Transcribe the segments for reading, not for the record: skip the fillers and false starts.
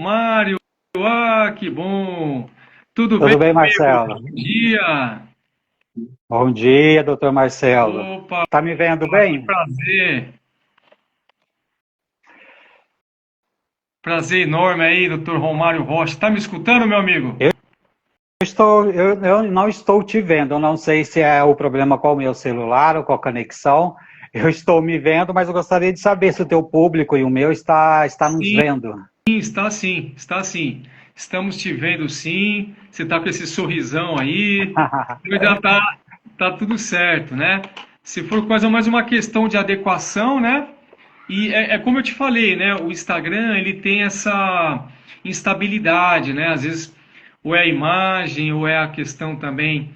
Mário, que bom! Tudo bem, Tudo bem, amigo? Marcelo? Bom dia! Bom dia, doutor Marcelo. Opa, Tá me vendo que bem? prazer! Prazer enorme aí, doutor Romário Rocha. Tá me escutando, meu amigo? Eu não estou te vendo. Eu não sei se é o problema com o meu celular ou com a conexão. Eu estou me vendo, mas eu gostaria de saber se o teu público e o meu está nos Sim, vendo. está sim, está sim. Estamos te vendo sim. Você tá com esse sorrisão aí. Então já tá tudo certo, né? Se for quase mais uma questão de adequação, né? E é como eu te falei, né? O Instagram, ele tem essa instabilidade, né? Às vezes, ou é a imagem, ou é a questão também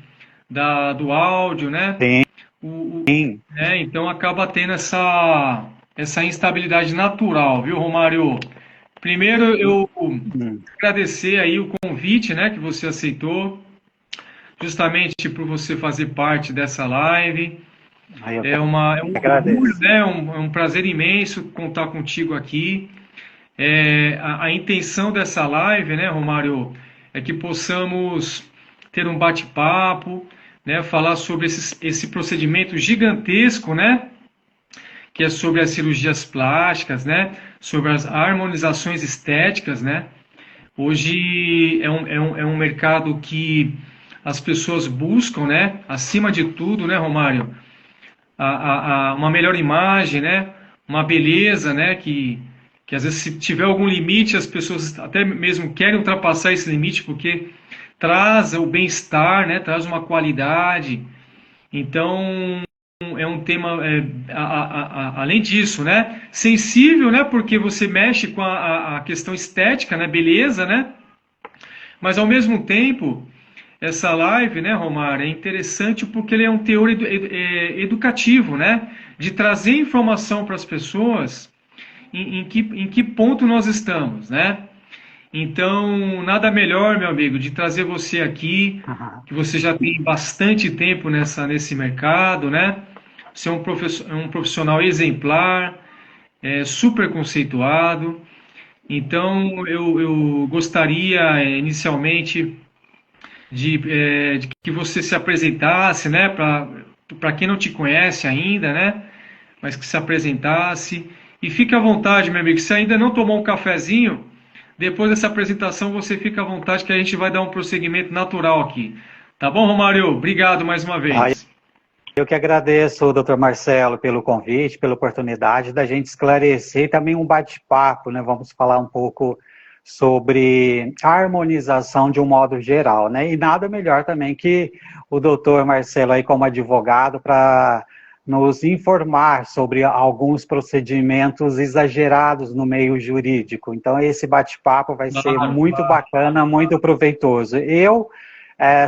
do áudio, né? Sim. Então acaba tendo essa instabilidade natural, viu, Romário? Primeiro, eu Hum. agradecer aí o convite, né, que você aceitou, justamente por você fazer parte dessa live. Aí eu que É um orgulho, agradeço. né? É um prazer imenso contar contigo aqui. A intenção dessa live, né, Romário, é que possamos ter um bate-papo, né, falar sobre esse procedimento gigantesco, né, que é sobre as cirurgias plásticas, né, sobre as harmonizações estéticas, né. Hoje é um mercado que as pessoas buscam, né, acima de tudo, né, Romário, uma melhor imagem, né? Uma beleza, né? Que às vezes se tiver algum limite, as pessoas até mesmo querem ultrapassar esse limite porque traz o bem-estar, né? Traz uma qualidade. Então é um tema além disso, né? Sensível, né? Porque você mexe com a questão estética, né? Beleza, né? Mas ao mesmo tempo essa live, né, Romar, é interessante porque ele é um teor educativo, né? De trazer informação para as pessoas em que ponto nós estamos, né? Então, nada melhor, meu amigo, de trazer você aqui, que você já tem bastante tempo nesse mercado, né? Você é um profissional exemplar, super conceituado. Então, eu gostaria, inicialmente, de que você se apresentasse, né, para quem não te conhece ainda, né, mas que se apresentasse. E fique à vontade, meu amigo, se ainda não tomou um cafezinho, depois dessa apresentação você fica à vontade que a gente vai dar um prosseguimento natural aqui. Tá bom, Romário? Obrigado mais uma Aí vez. eu que agradeço, doutor Marcelo, pelo convite, pela oportunidade da gente esclarecer e também um bate-papo, né? Vamos falar um pouco sobre a harmonização de um modo geral, né? E nada melhor também que o doutor Marcelo aí como advogado para nos informar sobre alguns procedimentos exagerados no meio jurídico. Então, esse bate-papo vai ser Claro, muito claro. bacana, muito proveitoso.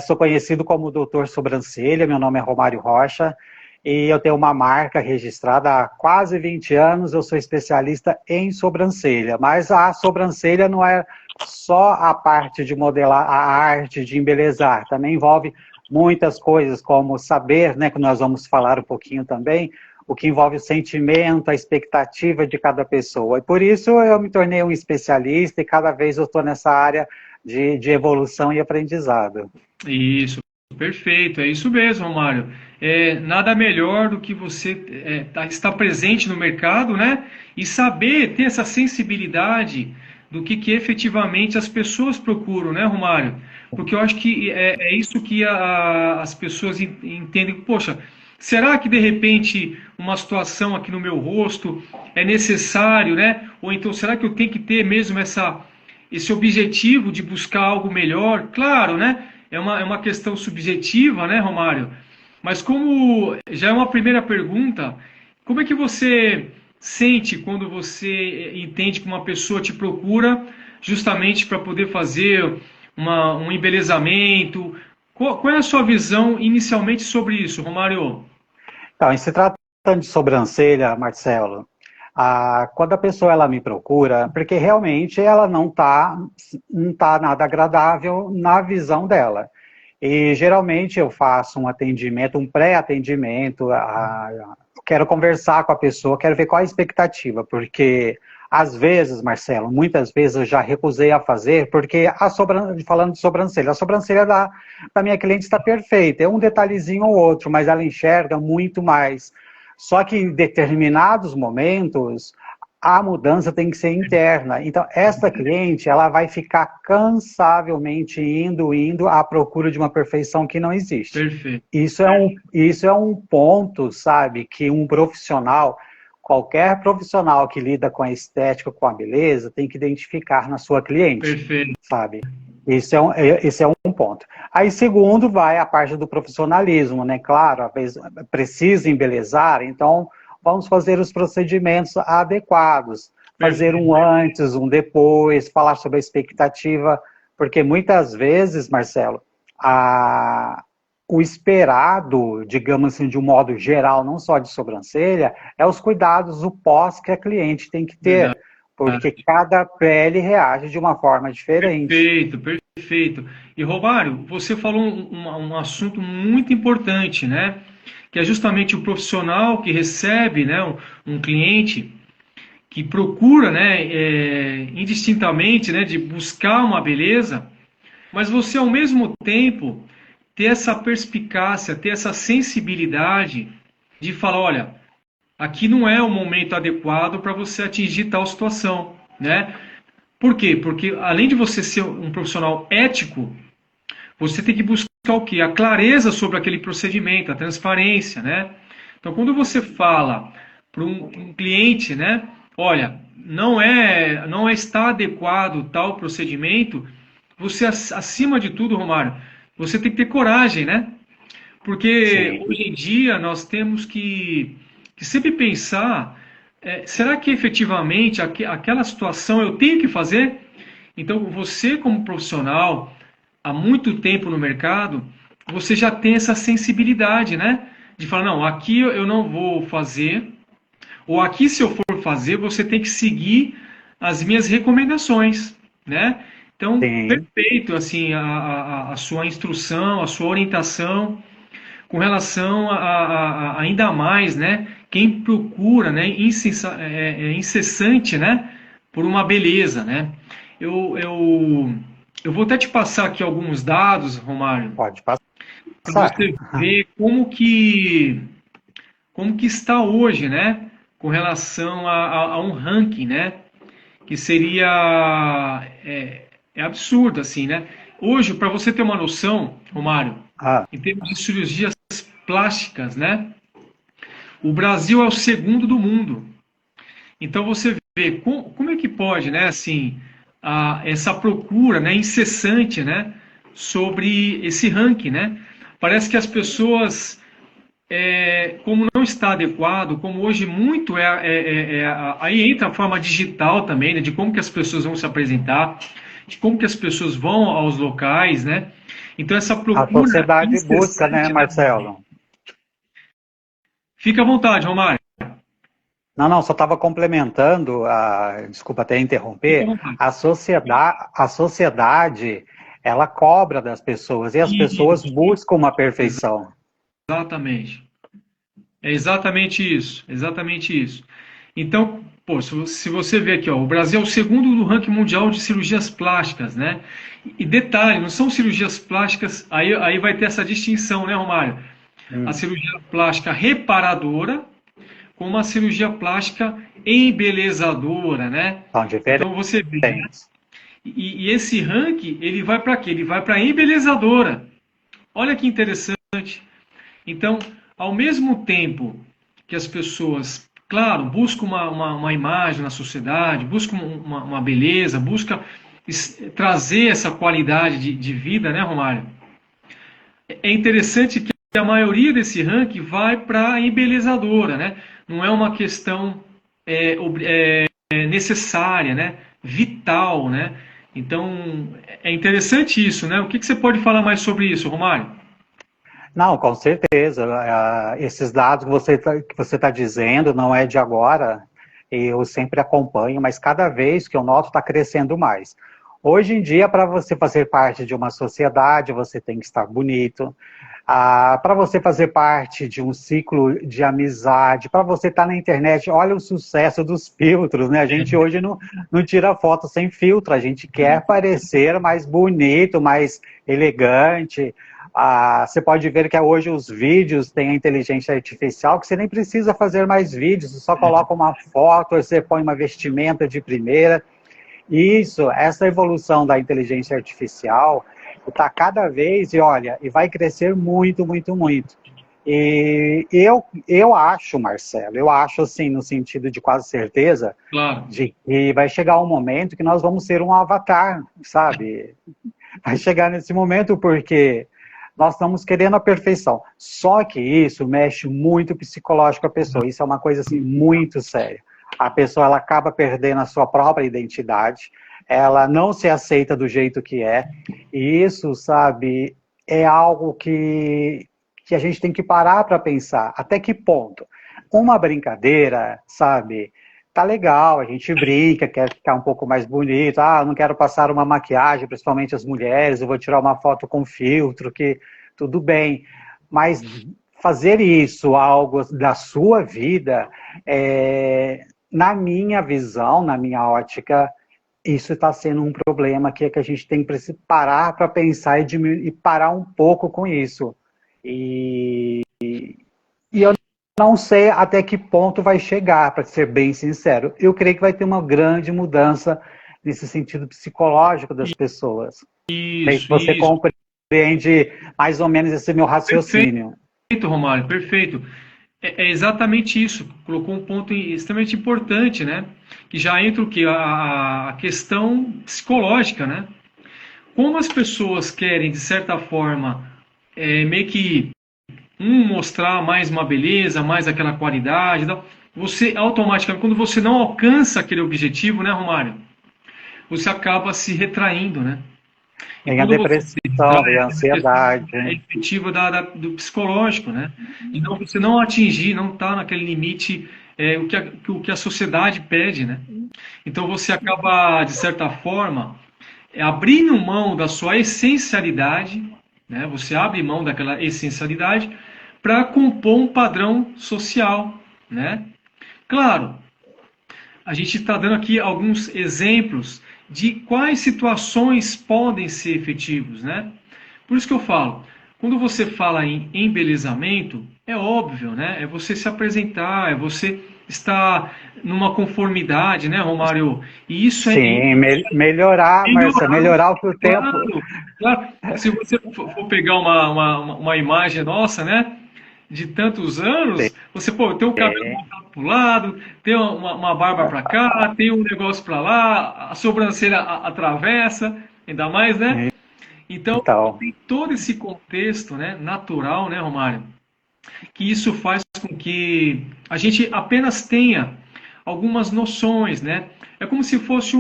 Sou conhecido como Doutor Sobrancelha, meu nome é Romário Rocha e eu tenho uma marca registrada há quase 20 anos. Eu sou especialista em sobrancelha, mas a sobrancelha não é só a parte de modelar, a arte de embelezar, também envolve muitas coisas, como saber, né, que nós vamos falar um pouquinho também, o que envolve o sentimento, a expectativa de cada pessoa. E por isso eu me tornei um especialista e cada vez eu estou nessa área de evolução e aprendizado. Isso, perfeito, é isso mesmo, Romário. Nada melhor do que você estar presente no mercado, né? E saber ter essa sensibilidade do que efetivamente as pessoas procuram, né, Romário? Porque eu acho que é isso que as pessoas entendem. Poxa, será que de repente uma situação aqui no meu rosto é necessário, né? Ou então será que eu tenho que ter mesmo esse objetivo de buscar algo melhor? Claro, né? É uma questão subjetiva, né, Romário? Mas como já é uma primeira pergunta, como é que você sente quando você entende que uma pessoa te procura justamente para poder fazer um embelezamento? Qual é a sua visão inicialmente sobre isso, Romário? Então, em se tratando de sobrancelha, Marcelo, quando a pessoa ela me procura, porque realmente ela não tá nada agradável na visão dela. E geralmente eu faço um atendimento, um pré-atendimento, quero conversar com a pessoa, quero ver qual a expectativa, porque Às vezes, Marcelo, muitas vezes eu já recusei a fazer, porque falando de sobrancelha, a sobrancelha da minha cliente está perfeita, é um detalhezinho ou outro, mas ela enxerga muito mais. Só que em determinados momentos, a mudança tem que ser interna. Então, esta cliente, ela vai ficar cansavelmente indo à procura de uma perfeição que não existe. Perfeito. Isso é um ponto, sabe, que um profissional, qualquer profissional que lida com a estética, com a beleza, tem que identificar na sua cliente, Perfeito. sabe? Esse é um ponto. Aí, segundo, vai a parte do profissionalismo, né? Claro, às vezes precisa embelezar, então vamos fazer os procedimentos adequados. Fazer um antes, um depois, falar sobre a expectativa, porque muitas vezes, Marcelo, o esperado, digamos assim, de um modo geral, não só de sobrancelha, é os cuidados, o pós que a cliente tem que ter. Verdade. Porque cada pele reage de uma forma diferente. Perfeito, perfeito. E Romário, você falou um assunto muito importante, né? Que é justamente o profissional que recebe, né, um cliente que procura, né, indistintamente, né, de buscar uma beleza, mas você ao mesmo tempo ter essa perspicácia, ter essa sensibilidade de falar, olha, aqui não é o momento adequado para você atingir tal situação, né? Por quê? Porque além de você ser um profissional ético, você tem que buscar o quê? A clareza sobre aquele procedimento, a transparência, né? Então, quando você fala para um cliente, né, olha, não está adequado tal procedimento, você, acima de tudo, Romário, você tem que ter coragem, né? Porque Sim. hoje em dia nós temos que sempre pensar, será que efetivamente aquela situação eu tenho que fazer? Então, você como profissional, há muito tempo no mercado, você já tem essa sensibilidade, né? De falar, não, aqui eu não vou fazer, ou aqui se eu for fazer, você tem que seguir as minhas recomendações, né? Então, Sim. perfeito, assim, a sua instrução, a sua orientação com relação ainda mais, né? Quem procura, né? Incessante, né? Por uma beleza, né? Eu, eu, eu vou até te passar aqui alguns dados, Romário, Pode para passar. você ver como que está hoje, né? Com relação a um ranking, né? Que seria absurdo, assim, né? Hoje, para você ter uma noção, Romário, Ah, em termos de cirurgias plásticas, né? O Brasil é o segundo do mundo. Então você vê como é que pode, né? Assim, essa procura, né? Incessante, né? Sobre esse ranking, né? Parece que as pessoas, como não está adequado, como hoje muito aí entra a forma digital também, né? De como que as pessoas vão se apresentar, de como que as pessoas vão aos locais, né? Então essa a procura sociedade busca, né, incessante, né? Marcelo? Fica à vontade, Romário. Não, não, só estava complementando, desculpa até Fica à interromper, vontade. a sociedade, ela cobra das pessoas e as pessoas Isso, buscam uma perfeição. exatamente. É exatamente isso, exatamente isso. Então, pô, se você vê aqui, ó, o Brasil é o segundo no ranking mundial de cirurgias plásticas, né? E detalhe, não são cirurgias plásticas, aí vai ter essa distinção, né, Romário? A Hum, cirurgia plástica reparadora com uma cirurgia plástica embelezadora, né? são Então você vê, né? diferentes. E esse ranking, ele vai para quê? Ele vai para embelezadora. Olha que interessante. Então, ao mesmo tempo que as pessoas, claro, buscam uma imagem na sociedade, buscam uma beleza, buscam trazer essa qualidade de vida, né, Romário? É interessante que a maioria desse ranking vai para a embelezadora, né? Não é uma questão necessária, né? Vital, né? Então, é interessante isso, né? O que você pode falar mais sobre isso, Romário? Não, com certeza. Esses dados que você tá dizendo não é de agora, eu sempre acompanho, mas cada vez que eu noto está crescendo mais. Hoje em dia, para você fazer parte de uma sociedade, você tem que estar bonito, Para você fazer parte de um ciclo de amizade, para você estar na internet, olha o sucesso dos filtros, né? A gente hoje não tira foto sem filtro, a gente quer parecer mais bonito, mais elegante. Você pode ver que hoje os vídeos têm a inteligência artificial, que você nem precisa fazer mais vídeos, você só coloca uma foto, você põe uma vestimenta de primeira. Isso, essa evolução da inteligência artificial está cada vez, e olha, e vai crescer muito, muito, muito. E eu acho, Marcelo, eu acho assim, no sentido de quase certeza, Claro. de que vai chegar um momento que nós vamos ser um avatar, sabe? Vai chegar nesse momento porque nós estamos querendo a perfeição. Só que isso mexe muito o psicológico da pessoa. Isso é uma coisa assim, muito séria. A pessoa ela acaba perdendo a sua própria identidade, ela não se aceita do jeito que é, e isso, sabe, é algo que a gente tem que parar para pensar. Até que ponto? Uma brincadeira, sabe, tá legal, a gente brinca, quer ficar um pouco mais bonito, não quero passar uma maquiagem, principalmente as mulheres, eu vou tirar uma foto com filtro, que tudo bem, mas fazer isso algo da sua vida, na minha visão, na minha ótica, isso está sendo um problema que a gente tem que parar para pensar e parar um pouco com isso. E eu não sei até que ponto vai chegar, para ser bem sincero. Eu creio que vai ter uma grande mudança nesse sentido psicológico das pessoas. Sei se você compreende mais ou menos esse meu raciocínio. Perfeito, Romário, perfeito. É exatamente isso. Colocou um ponto extremamente importante, né? Que já entra o quê? A questão psicológica, né? Como as pessoas querem, de certa forma, meio que mostrar mais uma beleza, mais aquela qualidade, você automaticamente, quando você não alcança aquele objetivo, né, Romário? Você acaba se retraindo, né? Tem a depressão, a ansiedade. É efetiva do psicológico, né? Então, você não atingir, não está naquele limite, o que a sociedade pede, né? Então, você acaba, de certa forma, abrindo mão da sua essencialidade, né? Você abre mão daquela essencialidade para compor um padrão social, né? Claro, a gente está dando aqui alguns exemplos de quais situações podem ser efetivos, né? Por isso que eu falo, quando você fala em embelezamento, é óbvio, né? É você se apresentar, é você estar numa conformidade, né, Romário? E isso melhorar, Marcia, melhorar o que o tempo... Claro. Se você for pegar uma imagem nossa, né? De tantos anos, você tem o cabelo voltado para o lado, tem uma barba para cá, tem um negócio para lá, a sobrancelha atravessa, ainda mais, né? Então, tem todo esse contexto, né, natural, né, Romário? Que isso faz com que a gente apenas tenha algumas noções, né? É como se fosse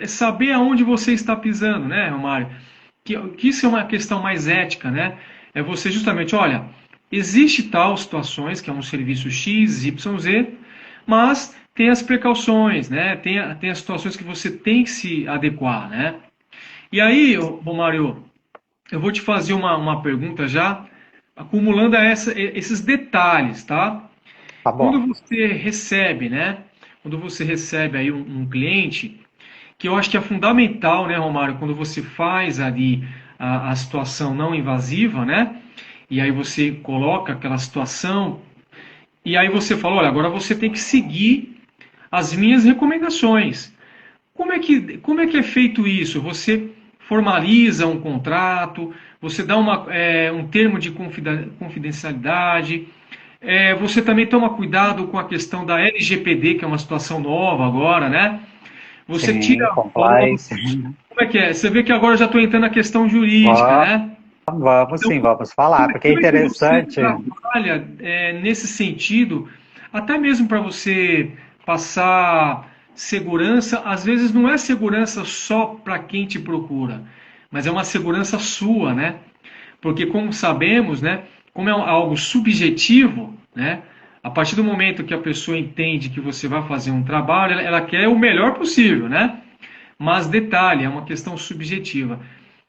saber aonde você está pisando, né, Romário? Que isso é uma questão mais ética, né? É você justamente, olha, existe tal situações, que é um serviço X, Y, Z, mas tem as precauções, né? Tem as situações que você tem que se adequar, né? E aí, Romário, eu vou te fazer uma pergunta já, acumulando esses detalhes, tá? Tá bom. Quando você recebe, né? Quando você recebe aí um cliente, que eu acho que é fundamental, né, Romário, quando você faz ali a situação não invasiva, né? E aí você coloca aquela situação, e aí você fala, olha, agora você tem que seguir as minhas recomendações. Como é que é feito isso? Você formaliza um contrato, você dá um termo de confidencialidade, você também toma cuidado com a questão da LGPD, que é uma situação nova agora, né? Você tira compliance. Como é que é? Você vê que agora eu já estou entrando na questão jurídica, né? Vamos sim, vamos falar, porque é interessante. Você trabalha nesse sentido, até mesmo para você passar segurança, às vezes não é segurança só para quem te procura, mas é uma segurança sua, né? Porque como sabemos, né, como é algo subjetivo, né, a partir do momento que a pessoa entende que você vai fazer um trabalho, ela quer o melhor possível, né? Mas detalhe, é uma questão subjetiva.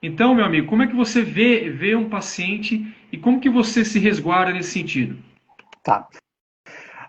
Então, meu amigo, como é que você vê um paciente e como que você se resguarda nesse sentido? Tá.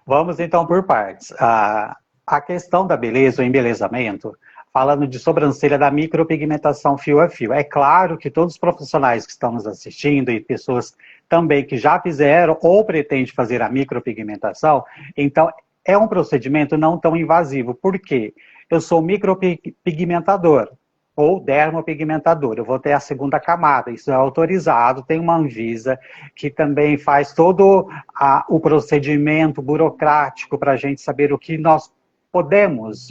Vamos então por partes. A questão da beleza, o embelezamento, falando de sobrancelha da micropigmentação fio a fio. É claro que todos os profissionais que estão nos assistindo e pessoas também que já fizeram ou pretendem fazer a micropigmentação, então é um procedimento não tão invasivo. Por quê? Eu sou micropigmentador ou dermopigmentador. Eu vou ter a segunda camada, isso é autorizado, tem uma Anvisa que também faz todo o procedimento burocrático para a gente saber o que nós podemos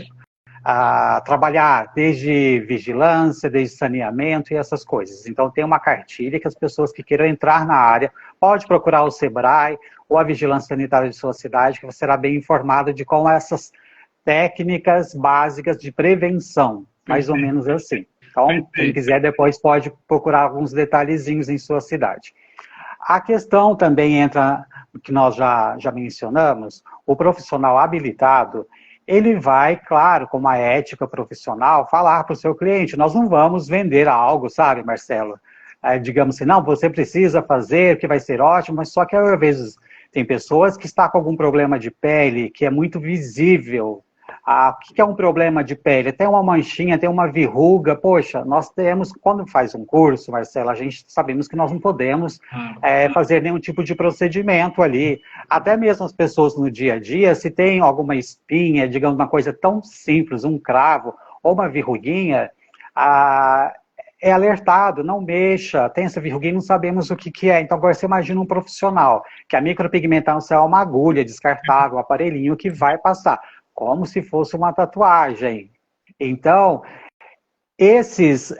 trabalhar, desde vigilância, desde saneamento e essas coisas. Então tem uma cartilha que as pessoas que queiram entrar na área, pode procurar o SEBRAE ou a Vigilância Sanitária de sua cidade, que você será bem informado de como essas técnicas básicas de prevenção, mais ou menos assim. Então, quem quiser depois pode procurar alguns detalhezinhos em sua cidade. A questão também entra, que nós já mencionamos, o profissional habilitado, ele vai, claro, com uma ética profissional, falar para o seu cliente. Nós não vamos vender algo, sabe, Marcelo? Digamos assim, não, você precisa fazer, que vai ser ótimo, mas só que às vezes tem pessoas que estão com algum problema de pele, que é muito visível. O que é um problema de pele? Tem uma manchinha, tem uma verruga. Poxa, nós temos, quando faz um curso, Marcelo, a gente sabemos que nós não podemos fazer nenhum tipo de procedimento ali. Até mesmo as pessoas no dia a dia, se tem alguma espinha, digamos, uma coisa tão simples, um cravo ou uma verruguinha, é alertado, não mexa, tem essa verruguinha, não sabemos o que é. Então agora você imagina um profissional, que a micropigmentação é uma agulha descartável, um aparelhinho que vai passar como se fosse uma tatuagem. Então, esses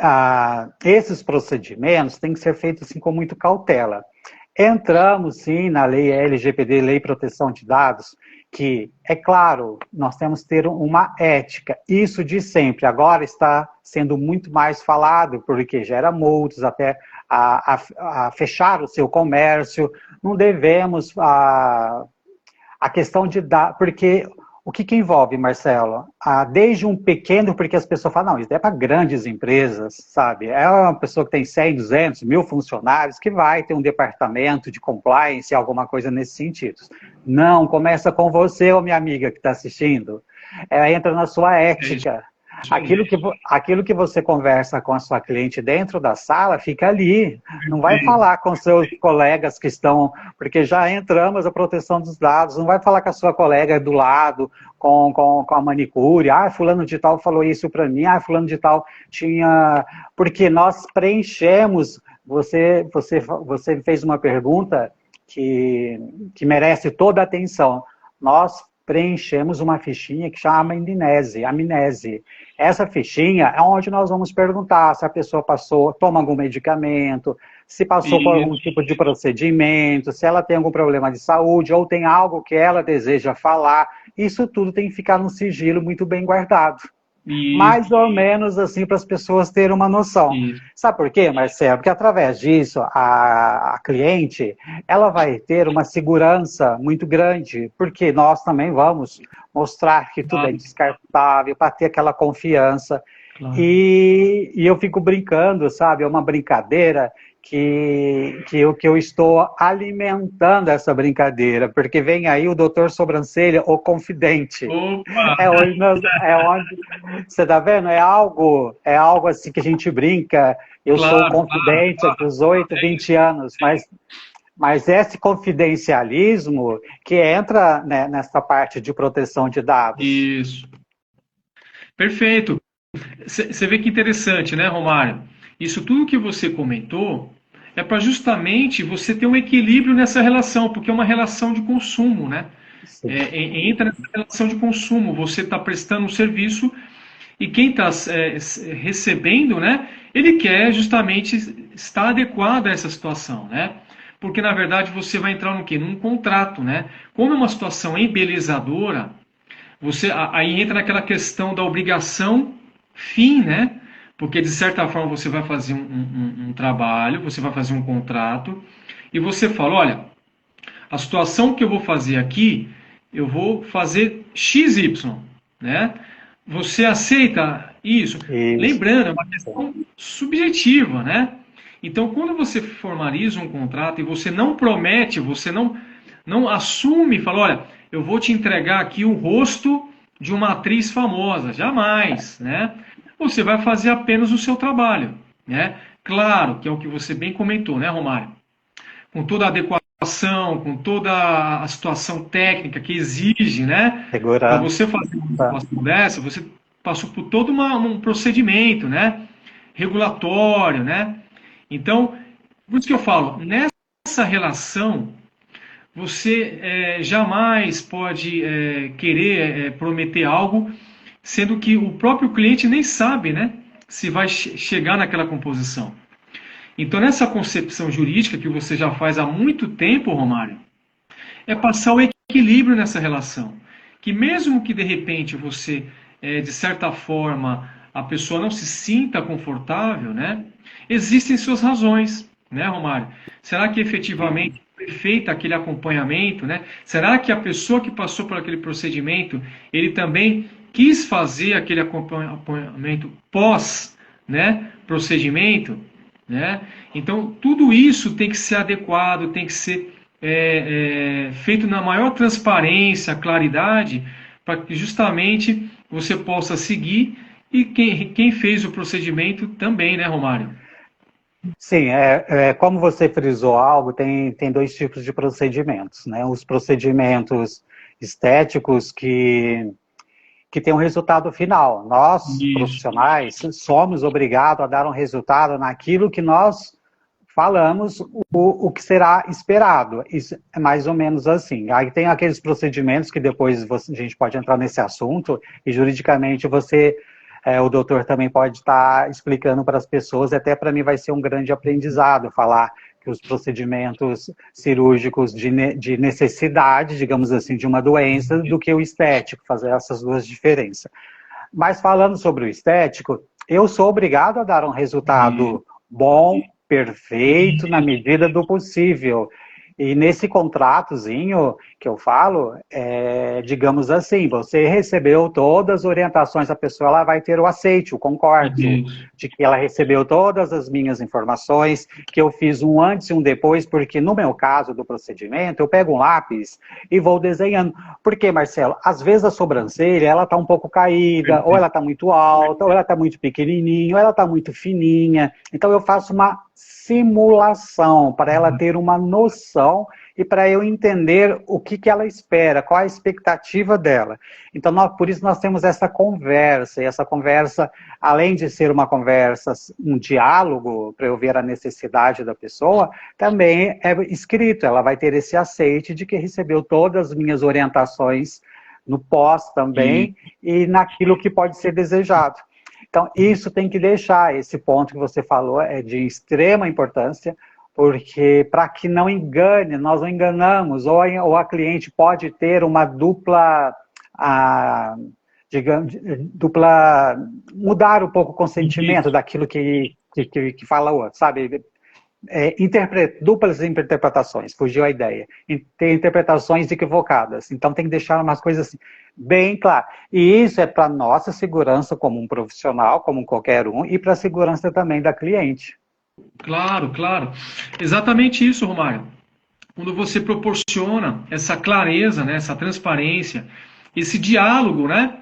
procedimentos têm que ser feitos assim, com muita cautela. Entramos, sim, na lei LGPD, Lei de Proteção de Dados, que, é claro, nós temos que ter uma ética. Isso de sempre. Agora está sendo muito mais falado, porque gera multas, até a fechar o seu comércio. Não devemos... A questão de dar... Porque... O que envolve, Marcelo? Desde um pequeno, porque as pessoas falam, não, isso é para grandes empresas, sabe? É uma pessoa que tem 100, 200, 1000 funcionários que vai ter um departamento de compliance, alguma coisa nesse sentido. Não, começa com você, ô minha amiga que está assistindo. Entra na sua ética. Aquilo que você conversa com a sua cliente dentro da sala, fica ali. Não vai falar com seus colegas que estão... Porque já entramos na proteção dos dados. Não vai falar com a sua colega do lado, com a manicure. Fulano de tal falou isso para mim. Fulano de tal tinha... Porque nós preenchemos... Você fez uma pergunta que merece toda a atenção. Nós preenchemos uma fichinha que chama amnese. Essa fichinha é onde nós vamos perguntar se a pessoa toma algum medicamento, se passou por algum tipo de procedimento, se ela tem algum problema de saúde ou tem algo que ela deseja falar. Isso tudo tem que ficar num sigilo muito bem guardado. Mais ou menos assim para as pessoas terem uma noção. Sabe por quê, Marcelo? Porque através disso, a cliente, ela vai ter uma segurança muito grande, porque nós também vamos mostrar que tudo é descartável, para ter aquela confiança. Claro. E eu fico brincando, sabe? É uma brincadeira que eu estou alimentando essa brincadeira, porque vem aí o Doutor Sobrancelha, o confidente. É onde você está vendo? É algo assim que a gente brinca. Eu sou o confidente há 18, 20 anos, mas esse confidencialismo que entra, né, nessa parte de proteção de dados. Isso. Perfeito. Você vê que interessante, né, Romário? Isso tudo que você comentou é para justamente você ter um equilíbrio nessa relação, porque é uma relação de consumo, né? Entra nessa relação de consumo, você está prestando um serviço e quem está recebendo, né? Ele quer justamente estar adequado a essa situação, né? Porque na verdade você vai entrar no quê? Num contrato, né? Como é uma situação embelezadora, aí entra naquela questão da obrigação fim, né? Porque de certa forma você vai fazer um trabalho, você vai fazer um contrato e você fala, olha, a situação que eu vou fazer aqui, eu vou fazer XY, né? Você aceita isso? Lembrando, é uma questão subjetiva, né? Então, quando você formaliza um contrato e você não promete, você não assume, fala, olha, eu vou te entregar aqui o rosto de uma atriz famosa, jamais, né? Você vai fazer apenas o seu trabalho, né? Claro, que é o que você bem comentou, né, Romário? Com toda a adequação, com toda a situação técnica que exige, né? Para você Segurança. fazer uma situação dessa, você passou por todo um procedimento, né? Regulatório, né? Então, por isso que eu falo, nessa relação, você jamais pode querer prometer algo, sendo que o próprio cliente nem sabe, né? Se vai chegar naquela composição. Então, nessa concepção jurídica que você já faz há muito tempo, Romário, é passar o equilíbrio nessa relação. Que mesmo que de repente você, de certa forma, a pessoa não se sinta confortável, né? Existem suas razões, né, Romário? Será que efetivamente foi feito aquele acompanhamento, né? Será que a pessoa que passou por aquele procedimento, ele também quis fazer aquele acompanhamento pós, né, procedimento, né? Então, tudo isso tem que ser adequado, tem que ser feito na maior transparência, claridade, para que justamente você possa seguir e quem fez o procedimento também, né, Romário? Sim, como você frisou algo, tem dois tipos de procedimentos, né? Os procedimentos estéticos que têm um resultado final. Nós, Isso. profissionais, somos obrigados a dar um resultado naquilo que nós falamos, o que será esperado. Isso é mais ou menos assim. Aí tem aqueles procedimentos que depois a gente pode entrar nesse assunto, e juridicamente o doutor também pode estar explicando para as pessoas, até para mim vai ser um grande aprendizado falar que os procedimentos cirúrgicos de necessidade, digamos assim, de uma doença, do que o estético, fazer essas duas diferenças. Mas falando sobre o estético, eu sou obrigado a dar um resultado bom, perfeito, na medida do possível. E nesse contratozinho que eu falo, digamos assim, você recebeu todas as orientações, a pessoa ela vai ter o aceite, o concórdio, Isso. de que ela recebeu todas as minhas informações, que eu fiz um antes e um depois, porque no meu caso do procedimento, eu pego um lápis e vou desenhando. Porque, Marcelo, às vezes a sobrancelha, ela está um pouco caída, ou ela está muito alta, ou ela está muito pequenininha, ou ela está muito fininha. Então eu faço uma simulação para ela ter uma noção e para eu entender o que ela espera, qual a expectativa dela. Então, por isso nós temos essa conversa, e essa conversa, além de ser uma conversa, um diálogo, para eu ver a necessidade da pessoa, também é escrito, ela vai ter esse aceite de que recebeu todas as minhas orientações no pós também, e naquilo que pode ser desejado. Então, isso tem que deixar, esse ponto que você falou é de extrema importância, porque para que não engane, nós não enganamos, ou a cliente pode ter uma dupla, digamos, mudar um pouco o consentimento daquilo que fala o outro, sabe? Duplas interpretações, fugiu a ideia. Tem interpretações equivocadas. Então tem que deixar umas coisas assim, bem claras. E isso é para nossa segurança como um profissional, como qualquer um, e para a segurança também da cliente. Claro, claro. Exatamente isso, Romário. Quando você proporciona essa clareza, né, essa transparência, esse diálogo, né,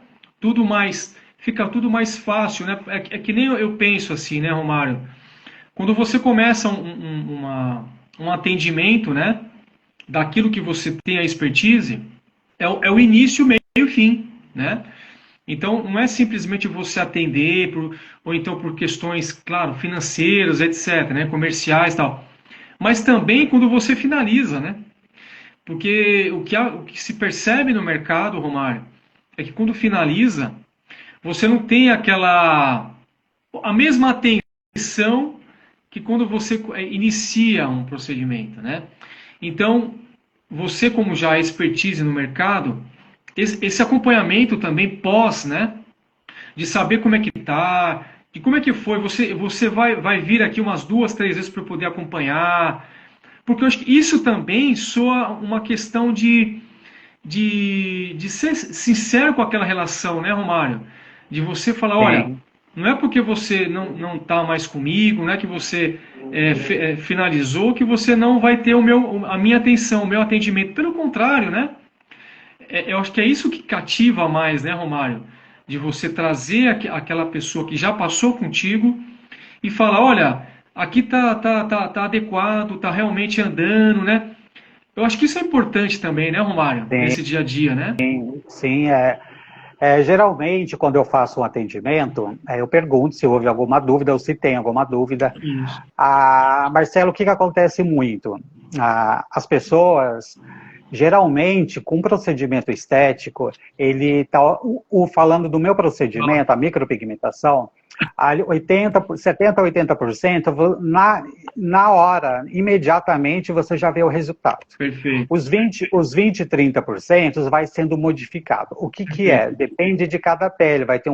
fica tudo mais fácil, né? É que nem eu penso assim, né, Romário? Quando você começa um atendimento, né, daquilo que você tem a expertise, é o início, meio e fim, né? Então, não é simplesmente você atender, ou então por questões, claro, financeiras, etc., né, comerciais e tal, mas também quando você finaliza, né? Porque o que se percebe no mercado, Romário, é que quando finaliza, você não tem a mesma atenção que quando você inicia um procedimento, né? Então, você como já é expertise no mercado, esse acompanhamento também pós, né? De saber como é que tá, de como é que foi, você vai vir aqui umas 2, 3 vezes para poder acompanhar, porque eu acho que isso também soa uma questão de ser sincero com aquela relação, né, Romário? De você falar, olha, Sim. Não é porque você não está mais comigo, não é que você finalizou, que você não vai ter a minha atenção, o meu atendimento. Pelo contrário, né? Eu acho que é isso que cativa mais, né, Romário? De você trazer aquela pessoa que já passou contigo e falar, olha, aqui tá adequado, tá realmente andando, né? Eu acho que isso é importante também, né, Romário? Sim, Nesse dia a dia, né? sim. Geralmente, quando eu faço um atendimento, eu pergunto se houve alguma dúvida ou se tem alguma dúvida. Isso. Marcelo, o que acontece muito? As pessoas, geralmente, com procedimento estético, ele tá, falando do meu procedimento, a micropigmentação, 70% a 80%, na hora, imediatamente, você já vê o resultado. Perfeito. Os 20 30% vai sendo modificado. O que é? Depende de cada pele. Vai ter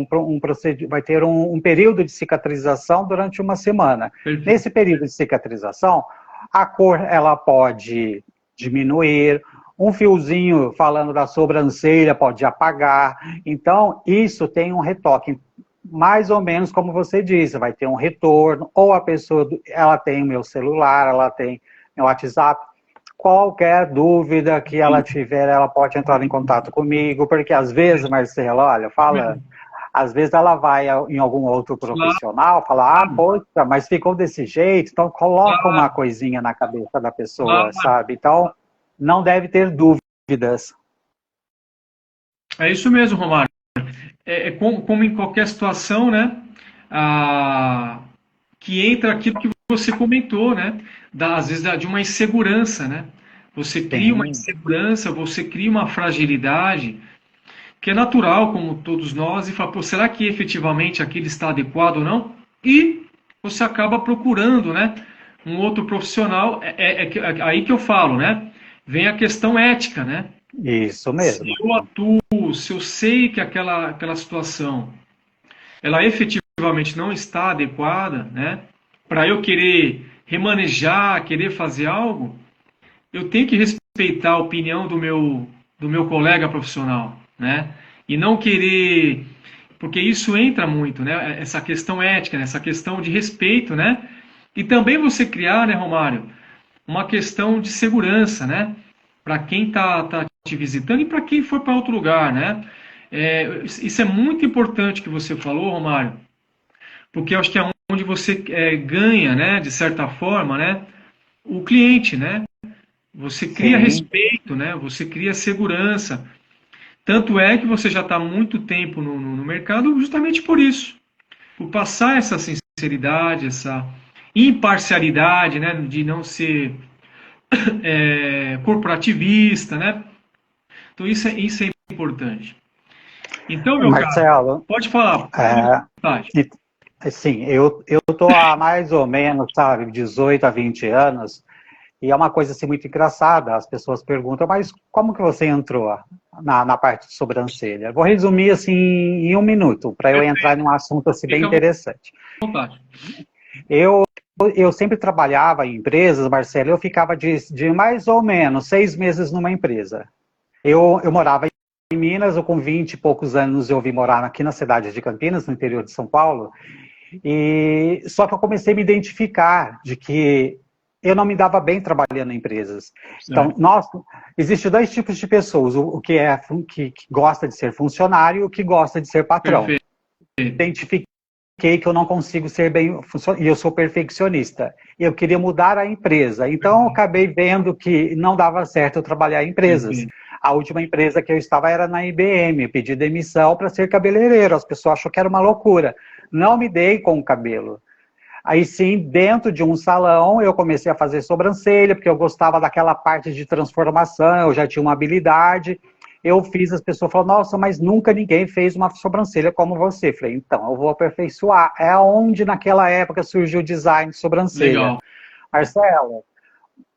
um período de cicatrização durante uma semana. Perfeito. Nesse período de cicatrização, a cor ela pode diminuir, um fiozinho falando da sobrancelha pode apagar. Então, isso tem um retoque. Mais ou menos como você disse, vai ter um retorno, ou a pessoa, ela tem o meu celular, ela tem meu WhatsApp. Qualquer dúvida que ela tiver, ela pode entrar em contato comigo, porque às vezes, Marcelo, olha, às vezes ela vai em algum outro profissional, fala, poxa, mas ficou desse jeito, então coloca uma coisinha na cabeça da pessoa, sabe? Então, não deve ter dúvidas. É isso mesmo, Romário. Como em qualquer situação, né? Que entra aquilo que você comentou, né? Às vezes de uma insegurança, né? Você cria uma insegurança, você cria uma fragilidade, que é natural, como todos nós, e fala, pô, será que efetivamente aquilo está adequado ou não? E você acaba procurando, né? Um outro profissional, aí que eu falo, né? Vem a questão ética, né? Isso mesmo. Se eu atuo, se eu sei que aquela situação ela efetivamente não está adequada, né? Para eu querer remanejar, querer fazer algo, eu tenho que respeitar a opinião do meu colega profissional, né? E não querer, porque isso entra muito, né? Essa questão ética, né? Essa questão de respeito, né? E também você criar, né, Romário, uma questão de segurança, né? Para quem tá te visitando e para quem for para outro lugar, né? Isso é muito importante que você falou, Romário, porque eu acho que é onde você ganha, né, de certa forma, né, o cliente, né? Você cria respeito, né? Você cria segurança. Tanto é que você já está há muito tempo no mercado justamente por isso, por passar essa sinceridade, essa imparcialidade, né, de não ser corporativista, né? Então isso é importante. Então, meu Marcelo, caro, pode falar. sim, eu tô há mais ou menos, sabe, 18 a 20 anos, e é uma coisa assim muito engraçada. As pessoas perguntam, mas como que você entrou na parte de sobrancelha? Vou resumir assim em um minuto, para eu entrar num assunto assim bem interessante. Eu sempre trabalhava em empresas, Marcelo, eu ficava de mais ou menos 6 meses numa empresa. Eu morava em Minas, eu com 20 e poucos anos eu vim morar aqui na cidade de Campinas, no interior de São Paulo, e só que eu comecei a me identificar de que eu não me dava bem trabalhando em empresas. Então, existem 2 tipos de pessoas, o que gosta de ser funcionário e o que gosta de ser patrão. Perfeito. Identifiquei que eu não consigo ser bem funcionário, e eu sou perfeccionista. Eu queria mudar a empresa, então eu acabei vendo que não dava certo eu trabalhar em empresas. A última empresa que eu estava era na IBM, eu pedi demissão para ser cabeleireiro, as pessoas achou que era uma loucura. Não me dei com o cabelo. Aí sim, dentro de um salão, eu comecei a fazer sobrancelha, porque eu gostava daquela parte de transformação, eu já tinha uma habilidade. Eu fiz, as pessoas falaram, nossa, mas nunca ninguém fez uma sobrancelha como você. Falei, então, eu vou aperfeiçoar. É onde naquela época surgiu o design de sobrancelha. Legal. Marcelo,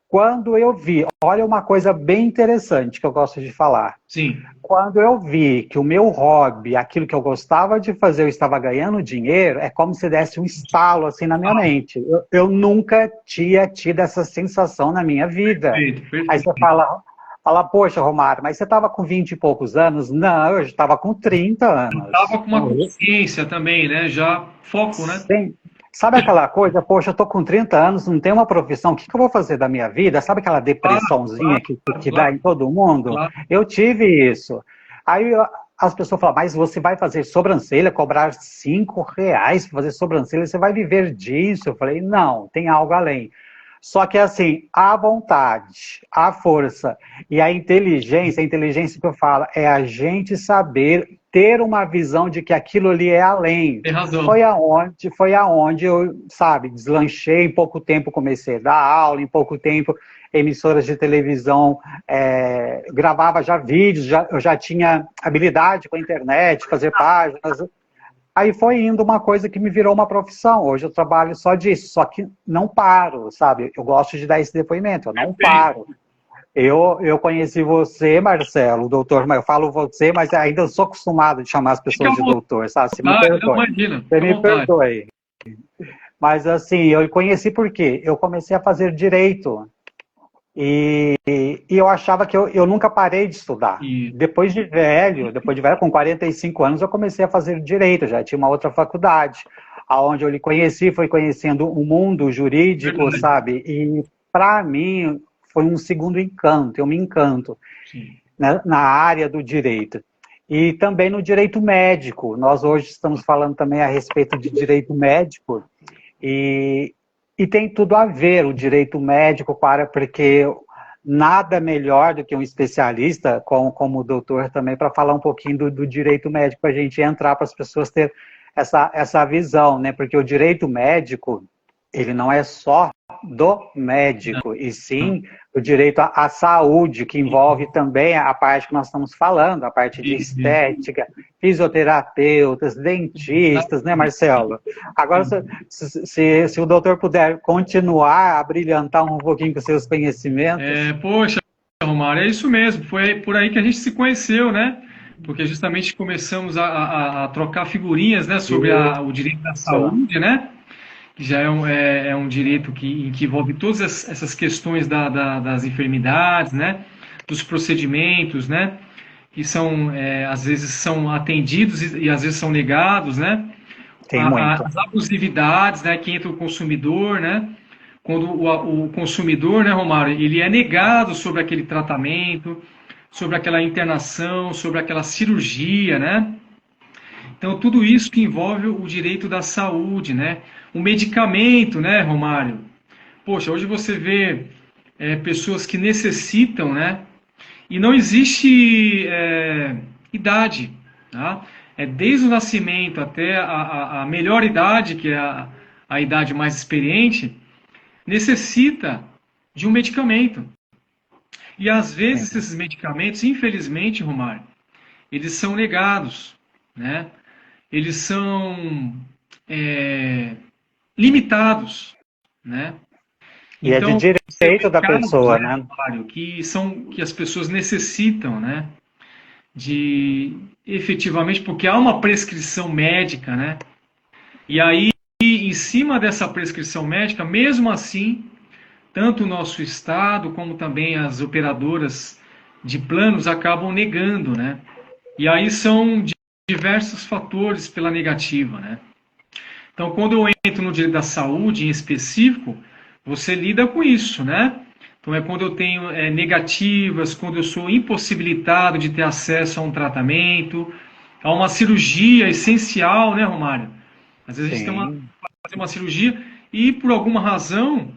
quando eu vi, olha uma coisa bem interessante que eu gosto de falar. Sim. Quando eu vi que o meu hobby, aquilo que eu gostava de fazer, eu estava ganhando dinheiro, é como se desse um estalo assim na minha mente. Eu nunca tinha tido essa sensação na minha vida. Perfeito. Aí você fala, Fala, poxa, Romário, mas você estava com 20 e poucos anos? Não, eu estava com 30 Estava anos. com uma consciência também, né? Já foco, né? Sim. Sabe aquela coisa, poxa, eu tô com 30 anos, não tenho uma profissão, o que que eu vou fazer da minha vida? Sabe aquela Claro, depressãozinha que dá claro, em todo mundo? claro. Eu tive isso. Aí as pessoas falam, mas você vai fazer sobrancelha, cobrar R$ 5 para fazer sobrancelha, você vai viver disso? Eu falei, não, tem algo além. Só que assim, a vontade, a força e a inteligência que eu falo, é a gente saber ter uma visão de que aquilo ali é além. Tem razão. Foi aonde eu, sabe, deslanchei, em pouco tempo comecei a dar aula, em pouco tempo emissoras de televisão, gravava já vídeos, eu já tinha habilidade com a internet, fazer páginas. Aí foi indo uma coisa que me virou uma profissão. Hoje eu trabalho só disso, só que não paro, sabe? Eu gosto de dar esse depoimento, eu não paro. Eu conheci você, Marcelo, doutor, mas eu falo você, mas ainda sou acostumado de chamar as Fica à pessoas de doutor, sabe? Você me vontade, não perdoe. imagina, Você fica à me vontade. perdoe. Mas assim, eu conheci por quê? Eu comecei a fazer direito. E eu achava que eu nunca parei de estudar. E Depois de velho, com 45 anos, eu comecei a fazer direito, já tinha uma outra faculdade, aonde eu lhe conheci, fui conhecendo o mundo jurídico, verdade, sabe? E para mim foi um segundo encanto, eu me encanto, sim. né, na área do direito. E também no direito médico. Nós hoje estamos falando também a respeito de direito médico, e, e tem tudo a ver o direito médico, porque nada melhor do que um especialista, como o doutor também, para falar um pouquinho do direito médico, para a gente entrar, para as pessoas terem essa visão, né? Porque o direito médico, ele não é só do médico, e sim o direito à saúde, que envolve também a parte que nós estamos falando, a parte de E- estética, fisioterapeutas, dentistas, né, Marcelo? Agora, se o doutor puder continuar a brilhantar um pouquinho com seus conhecimentos. Poxa, Romário, é isso mesmo. Foi por aí que a gente se conheceu, né? Porque justamente começamos a trocar figurinhas, né, sobre o direito da Isso, saúde, né? Que já é um direito que envolve todas essas questões das enfermidades, né? Dos procedimentos, né? Que são, às vezes são atendidos e às vezes são negados, né? tem muito. As abusividades, né, que entra o consumidor, né? Quando o consumidor, né, Romário, ele é negado sobre aquele tratamento, sobre aquela internação, sobre aquela cirurgia, né? Então, tudo isso que envolve o direito da saúde, né? O medicamento, né, Romário? Poxa, hoje você vê pessoas que necessitam, né? E não existe idade, tá? É desde o nascimento até a melhor idade, que é a idade mais experiente, necessita de um medicamento. E às vezes Sim. esses medicamentos, infelizmente, Romário, eles são negados, né? Eles são é, limitados, né? E é de Então, você vê direito da casos, pessoa, né, né? Romário, que as pessoas necessitam, né? De efetivamente, porque há uma prescrição médica, né? E aí, em cima dessa prescrição médica, mesmo assim, tanto o nosso Estado como também as operadoras de planos acabam negando, né? E aí são diversos fatores pela negativa, né? Então, quando eu entro no direito da saúde em específico, você lida com isso, né? Então, é quando eu tenho negativas, quando eu sou impossibilitado de ter acesso a um tratamento, a uma cirurgia essencial, né, Romário? Às vezes a gente tem Sim. fazer uma cirurgia e, por alguma razão,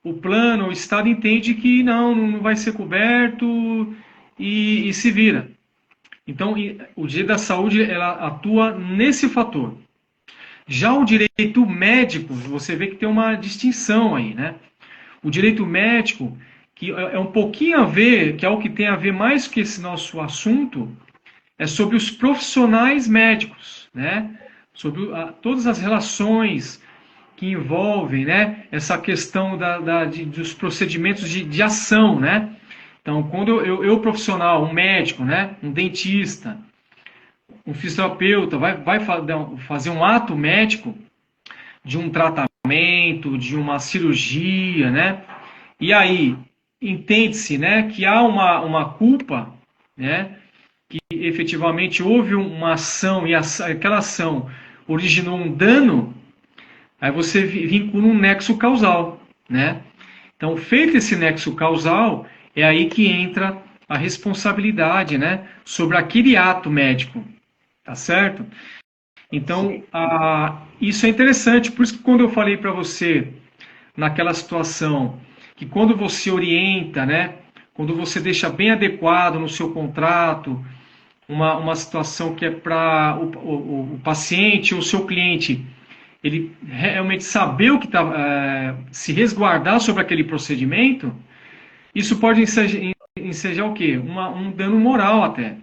o plano, o Estado entende que não vai ser coberto e se vira. Então, o direito da saúde ela atua nesse fator. Já o direito médico, você vê que tem uma distinção aí, né? O direito médico, que é um pouquinho a ver, que é o que tem a ver mais que esse nosso assunto, é sobre os profissionais médicos, né? Sobre todas as relações que envolvem, né, essa questão dos procedimentos de ação, né? Então, quando eu profissional, um médico, né, um dentista, um fisioterapeuta, vai fazer um ato médico de um tratamento, de uma cirurgia, né? E aí, entende-se, né, que há uma culpa, né, que efetivamente houve uma ação e aquela ação originou um dano, aí você vincula um nexo causal, né? Então, feito esse nexo causal, é aí que entra a responsabilidade, né, sobre aquele ato médico, tá certo? Então, isso é interessante, por isso que quando eu falei para você, naquela situação, que quando você orienta, né, quando você deixa bem adequado no seu contrato, uma situação que é para o paciente ou o seu cliente, ele realmente saber o que está, se resguardar sobre aquele procedimento, isso pode ensejar o quê? Um dano moral até,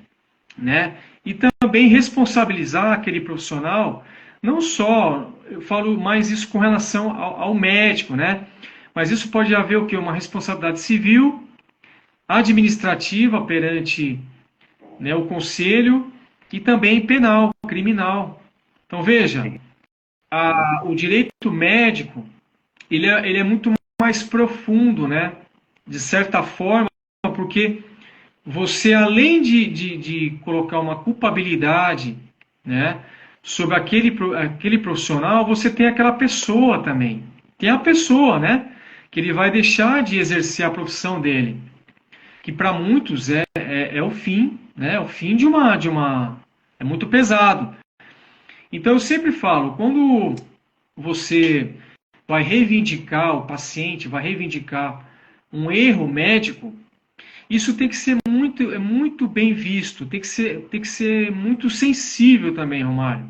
né? E também responsabilizar aquele profissional, não só, eu falo mais isso com relação ao médico, né? Mas isso pode haver o quê? Uma responsabilidade civil, administrativa perante, né, o conselho e também penal, criminal. Então veja, o direito médico ele é muito mais profundo, né? De certa forma, porque você, além de colocar uma culpabilidade, né, sobre aquele profissional, você tem aquela pessoa também. Tem a pessoa, né? Que ele vai deixar de exercer a profissão dele. Que para muitos é o fim, né? O fim de uma. É muito pesado. Então eu sempre falo, quando você vai reivindicar, o paciente vai reivindicar um erro médico, isso tem que ser muito bem visto, tem que ser muito sensível também, Romário.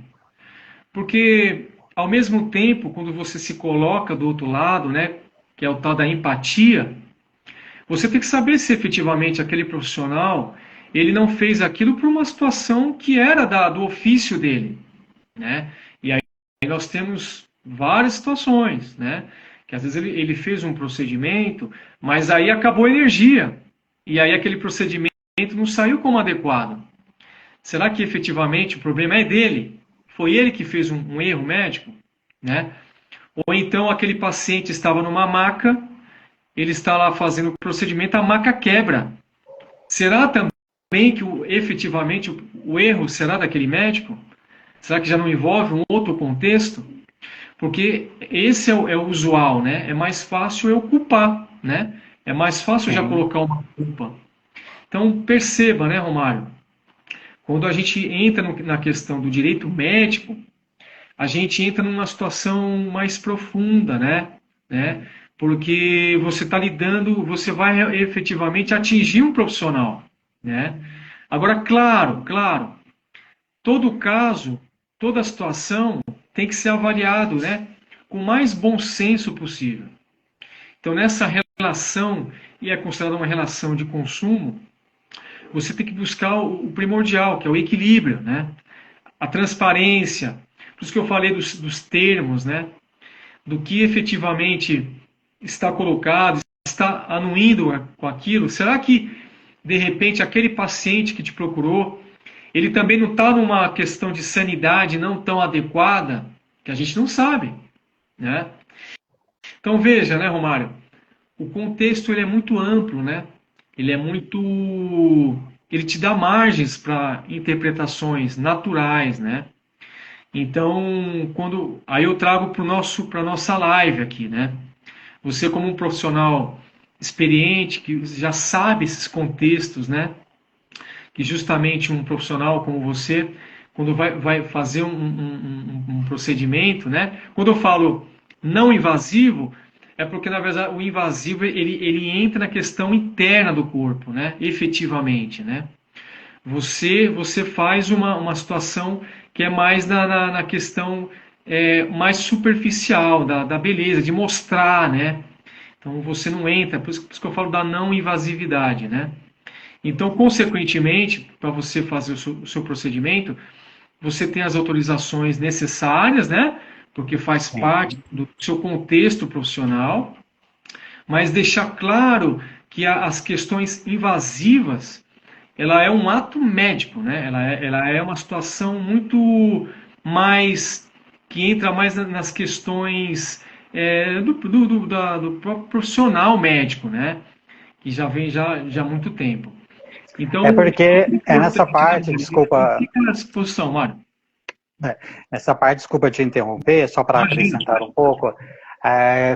Porque, ao mesmo tempo, quando você se coloca do outro lado, né, que é o tal da empatia, você tem que saber se efetivamente aquele profissional ele não fez aquilo por uma situação que era do ofício dele, né? E aí nós temos várias situações, né? Que às vezes ele fez um procedimento, mas aí acabou a energia. E aí aquele procedimento não saiu como adequado. Será que efetivamente o problema é dele? Foi ele que fez um erro médico? Né? Ou então aquele paciente estava numa maca, ele está lá fazendo o procedimento, a maca quebra. Será também que efetivamente o erro será daquele médico? Será que já não envolve um outro contexto? Porque esse é o usual, né? É mais fácil eu culpar, né? É mais fácil já colocar uma culpa. Então perceba, né, Romário? Quando a gente entra na questão do direito médico, a gente entra numa situação mais profunda, né? Porque você está lidando, você vai efetivamente atingir um profissional, né? Agora, claro, todo caso, toda situação tem que ser avaliado, né, com o mais bom senso possível. Então, nessa relação, e é considerada uma relação de consumo, você tem que buscar o primordial, que é o equilíbrio, né? A transparência. Por isso que eu falei dos termos, né? Do que efetivamente está colocado, está anuindo com aquilo. Será que, de repente, aquele paciente que te procurou, ele também não está numa questão de sanidade não tão adequada, que a gente não sabe, né? Então veja, né, Romário? O contexto ele é muito amplo, né? Ele te dá margens para interpretações naturais, né? Então, aí eu trago para a nossa live aqui, né? Você como um profissional experiente, que já sabe esses contextos, né? Que justamente um profissional como você, quando vai fazer um procedimento, né? Quando eu falo não invasivo, é porque, na verdade, o invasivo ele entra na questão interna do corpo, né? Efetivamente, né? Você faz uma situação que é mais na questão mais superficial, da beleza, de mostrar, né? Então, você não entra, por isso que eu falo da não invasividade, né? Então, consequentemente, para você fazer o seu procedimento, você tem as autorizações necessárias, né? Porque faz parte do seu contexto profissional, mas deixar claro que as questões invasivas, ela é um ato médico, né? Ela é uma situação muito mais que entra mais nas questões do próprio profissional médico, né? e já vem já há muito tempo. Então, É porque é é nessa importante, né, parte, Mário? desculpa, Fica nessa posição, Mário. nessa parte, desculpa te interromper, só para Imagina. acrescentar um pouco.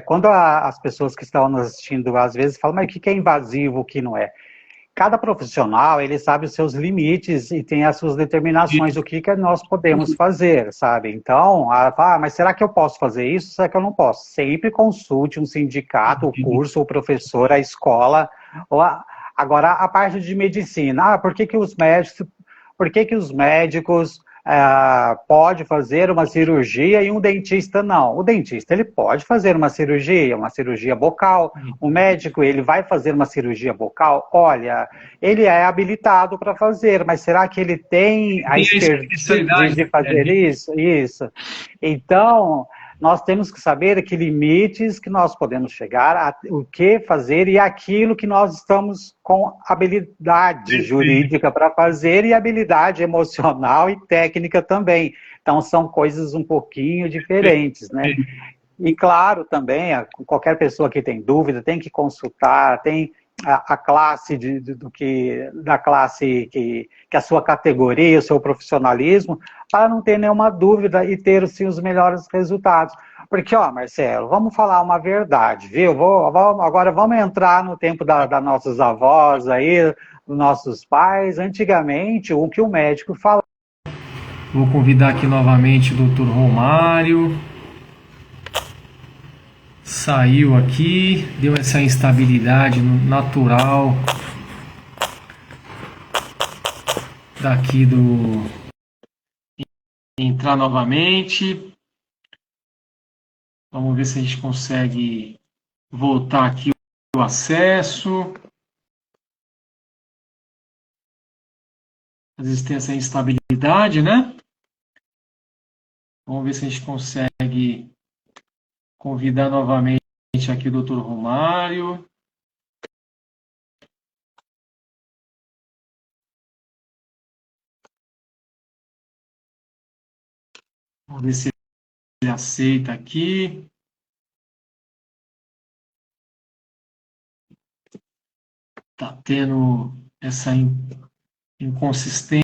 Quando as pessoas que estão nos assistindo às vezes falam, mas o que é invasivo, o que não é? Cada profissional, ele sabe os seus limites e tem as suas determinações, o que nós podemos fazer, sabe? Então, mas será que eu posso fazer isso? Será que eu não posso? Sempre consulte um sindicato, o curso, o professor, a escola. Agora, a parte de medicina. Por que que os médicos pode fazer uma cirurgia e um dentista não? O dentista, ele pode fazer uma cirurgia bucal. O médico, ele vai fazer uma cirurgia bucal? Olha, ele é habilitado para fazer, mas será que ele tem a Tem a expertise especialidade, de fazer isso? Isso. Então, nós temos que saber que limites que nós podemos chegar, o que fazer e aquilo que nós estamos com habilidade jurídica para fazer e habilidade emocional e técnica também. Então, são coisas um pouquinho diferentes, né? E claro, também, qualquer pessoa que tem dúvida tem que consultar, tem a classe da classe que a sua categoria, o seu profissionalismo, para não ter nenhuma dúvida e ter sim os melhores resultados. Porque, ó, Marcelo, vamos falar uma verdade, viu? Agora vamos entrar no tempo das nossas avós aí, dos nossos pais. Antigamente, o que o médico falava. Vou convidar aqui novamente o Dr. Romário. Saiu aqui, deu essa instabilidade natural daqui do entrar novamente. Vamos ver se a gente consegue voltar aqui o acesso. Às vezes tem essa instabilidade, né? Vamos ver se a gente consegue convidar novamente aqui o Dr. Romário. Vamos ver se ele aceita aqui. Tá tendo essa inconsistência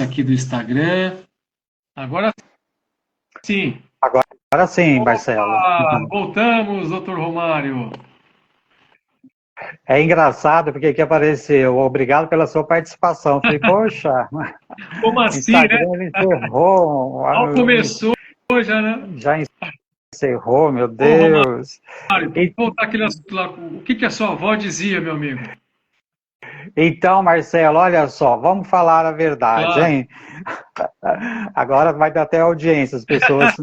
aqui do Instagram. Agora sim. Agora sim, Marcelo. Voltamos, doutor Romário. É engraçado porque aqui apareceu, obrigado pela sua participação. Eu falei, poxa, Como o assim, né? Instagram encerrou. Mal começou já, né? Já encerrou, meu Ô, Romário, Deus. vamos voltar aquele assunto lá. O que a sua avó dizia, meu amigo? Então, Marcelo, olha só, vamos falar a verdade, Claro. hein? Agora vai dar até audiência, as pessoas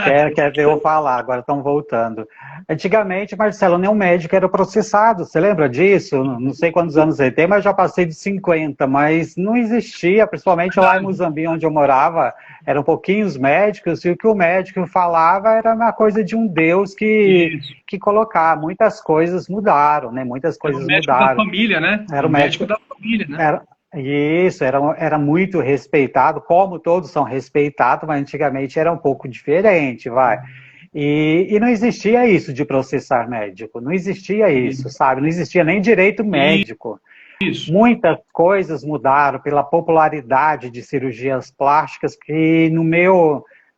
querem ver eu falar, agora estão voltando. Antigamente, Marcelo, nenhum médico era processado, você lembra disso? Não sei quantos anos ele tem, mas já passei de 50, mas não existia, principalmente lá em Muzambique, onde eu morava, eram pouquinhos médicos, e o que o médico falava era uma coisa de um Deus que colocava. Muitas coisas mudaram, né? Muitas coisas mudaram. Era o médico mudaram. da família, né? Era o médico da família, né? Era muito respeitado, como todos são respeitados, mas antigamente era um pouco diferente, vai. E não existia isso de processar médico, não existia isso, sabe? Não existia nem direito médico. Isso. Muitas coisas mudaram pela popularidade de cirurgias plásticas que,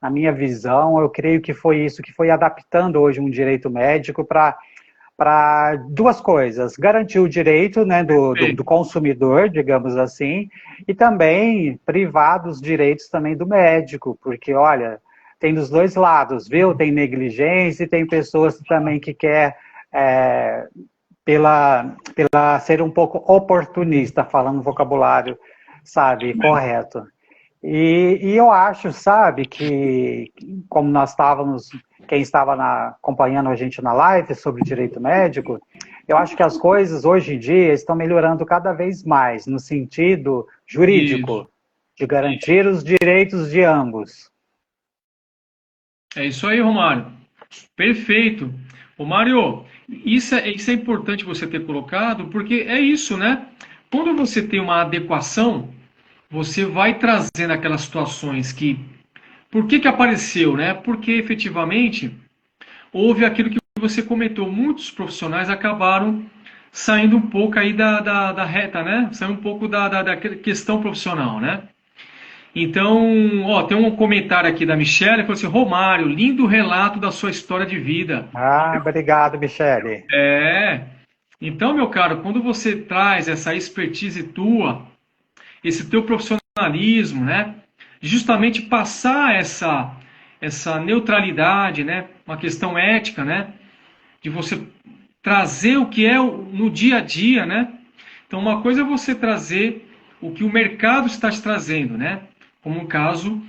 na minha visão, eu creio que foi isso que foi adaptando hoje um direito médico para duas coisas: garantir o direito, né, do consumidor, digamos assim, e também privar dos direitos também do médico, porque, olha, tem dos dois lados, viu? Tem negligência e tem pessoas também que quer, pela ser um pouco oportunista, falando vocabulário, sabe, correto. E eu acho, sabe, que como nós estávamos, quem estava acompanhando a gente na live sobre direito médico, eu acho que as coisas hoje em dia estão melhorando cada vez mais no sentido jurídico, de garantir os direitos de ambos. É isso aí, Romário. Perfeito. Romário, isso é importante você ter colocado, porque é isso, né? Quando você tem uma adequação, você vai trazendo aquelas situações que... Por que apareceu, né? Porque efetivamente houve aquilo que você comentou. Muitos profissionais acabaram saindo um pouco aí da reta, né? Saindo um pouco da questão profissional, né? Então, ó, tem um comentário aqui da Michelle, que falou assim, Romário, lindo relato da sua história de vida. Ah, obrigado, Michele. É. Então, meu caro, quando você traz essa expertise tua, esse teu profissionalismo, né? Justamente passar essa neutralidade, né? Uma questão ética, né? De você trazer o que é no dia a dia, né? Então, uma coisa é você trazer o que o mercado está te trazendo, né? Como um caso,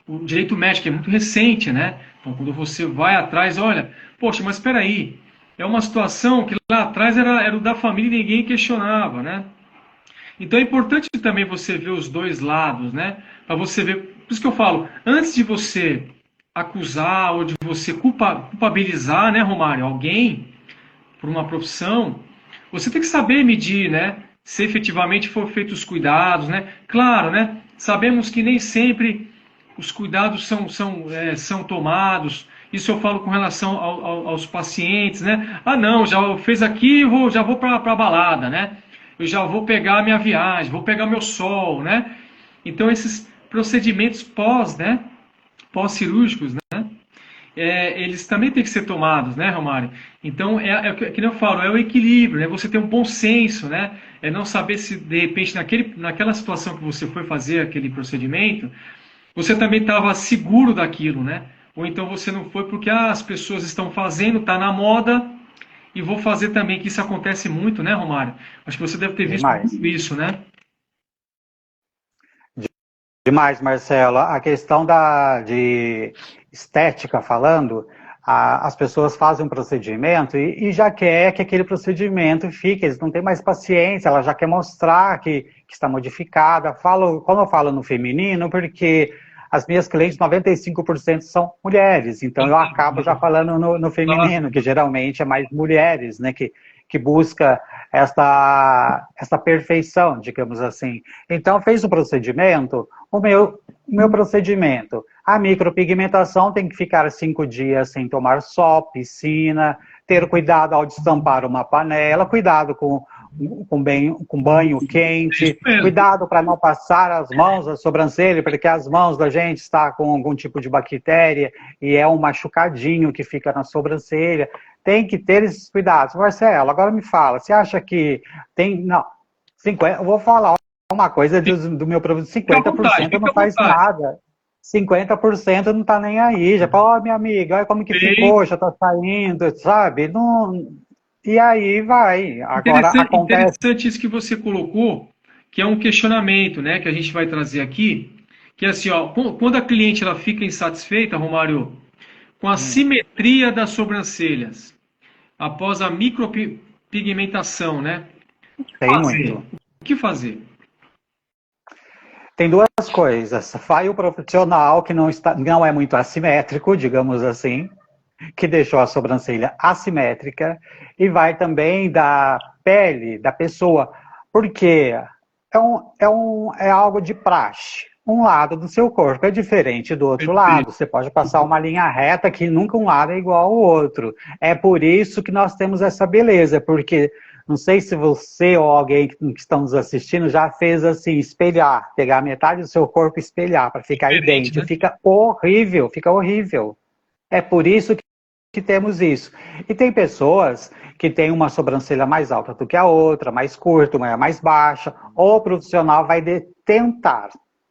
o direito médico é muito recente, né? Então, quando você vai atrás, olha, poxa, mas espera aí, é uma situação que lá atrás era o da família e ninguém questionava, né? Então é importante também você ver os dois lados, né? Para você ver, por isso que eu falo, antes de você acusar ou de você culpabilizar, né, Romário, alguém por uma profissão, você tem que saber medir, né? Se efetivamente foram feitos os cuidados, né? Claro, né? Sabemos que nem sempre os cuidados são tomados. Isso eu falo com relação aos pacientes, né? Ah, não, já fez aqui, já vou para a balada, né? Eu já vou pegar a minha viagem, vou pegar meu sol, né? Então esses procedimentos né? Pós-cirúrgicos, né? Eles também têm que ser tomados, né, Romário? Então, que nem eu falo, é o equilíbrio, né? Você ter um bom senso, né? É não saber se, de repente, naquela situação que você foi fazer aquele procedimento, você também estava seguro daquilo, né? Ou então você não foi porque as pessoas estão fazendo, está na moda, e vou fazer também, que isso acontece muito, né, Romário? Acho que você deve ter visto Demais. muito isso, né? Demais, Marcelo. A questão de estética falando, as pessoas fazem um procedimento e já quer que aquele procedimento fique, eles não têm mais paciência, ela já quer mostrar que está modificada. Como eu falo no feminino, porque as minhas clientes, 95% são mulheres, então eu acabo já falando no feminino, que geralmente é mais mulheres, né, que busca essa perfeição, digamos assim. Então, fez o procedimento, o meu procedimento, a micropigmentação tem que ficar 5 dias sem tomar sol, piscina, ter cuidado ao destampar uma panela, cuidado com banho quente, cuidado para não passar as mãos, a sobrancelha, porque as mãos da gente está com algum tipo de bactéria e é um machucadinho que fica na sobrancelha. Tem que ter esses cuidados. Marcelo, agora me fala, você acha que tem... Não, 50, eu vou falar uma coisa do meu problema, 50% não faz nada. 50% não tá nem aí. Já fala, minha amiga, olha como que ficou, já tá saindo, sabe? Não... E aí vai. Agora acontece... Interessante isso que você colocou, que é um questionamento, né, que a gente vai trazer aqui, que é assim, ó, quando a cliente ela fica insatisfeita, Romário, com a simetria das sobrancelhas, após a micropigmentação, né? Tem muito. O que fazer? Tem duas coisas. Vai o profissional que não é muito assimétrico, digamos assim, que deixou a sobrancelha assimétrica, e vai também da pele da pessoa, porque é algo de praxe. Um lado do seu corpo é diferente do outro lado. Você pode passar uma linha reta que nunca um lado é igual ao outro. É por isso que nós temos essa beleza, porque não sei se você ou alguém que está nos assistindo já fez assim, espelhar, pegar metade do seu corpo e espelhar para ficar idêntico. Né? Fica horrível, fica horrível. É por isso que temos isso. E tem pessoas que têm uma sobrancelha mais alta do que a outra, mais curta, uma mais baixa. O profissional vai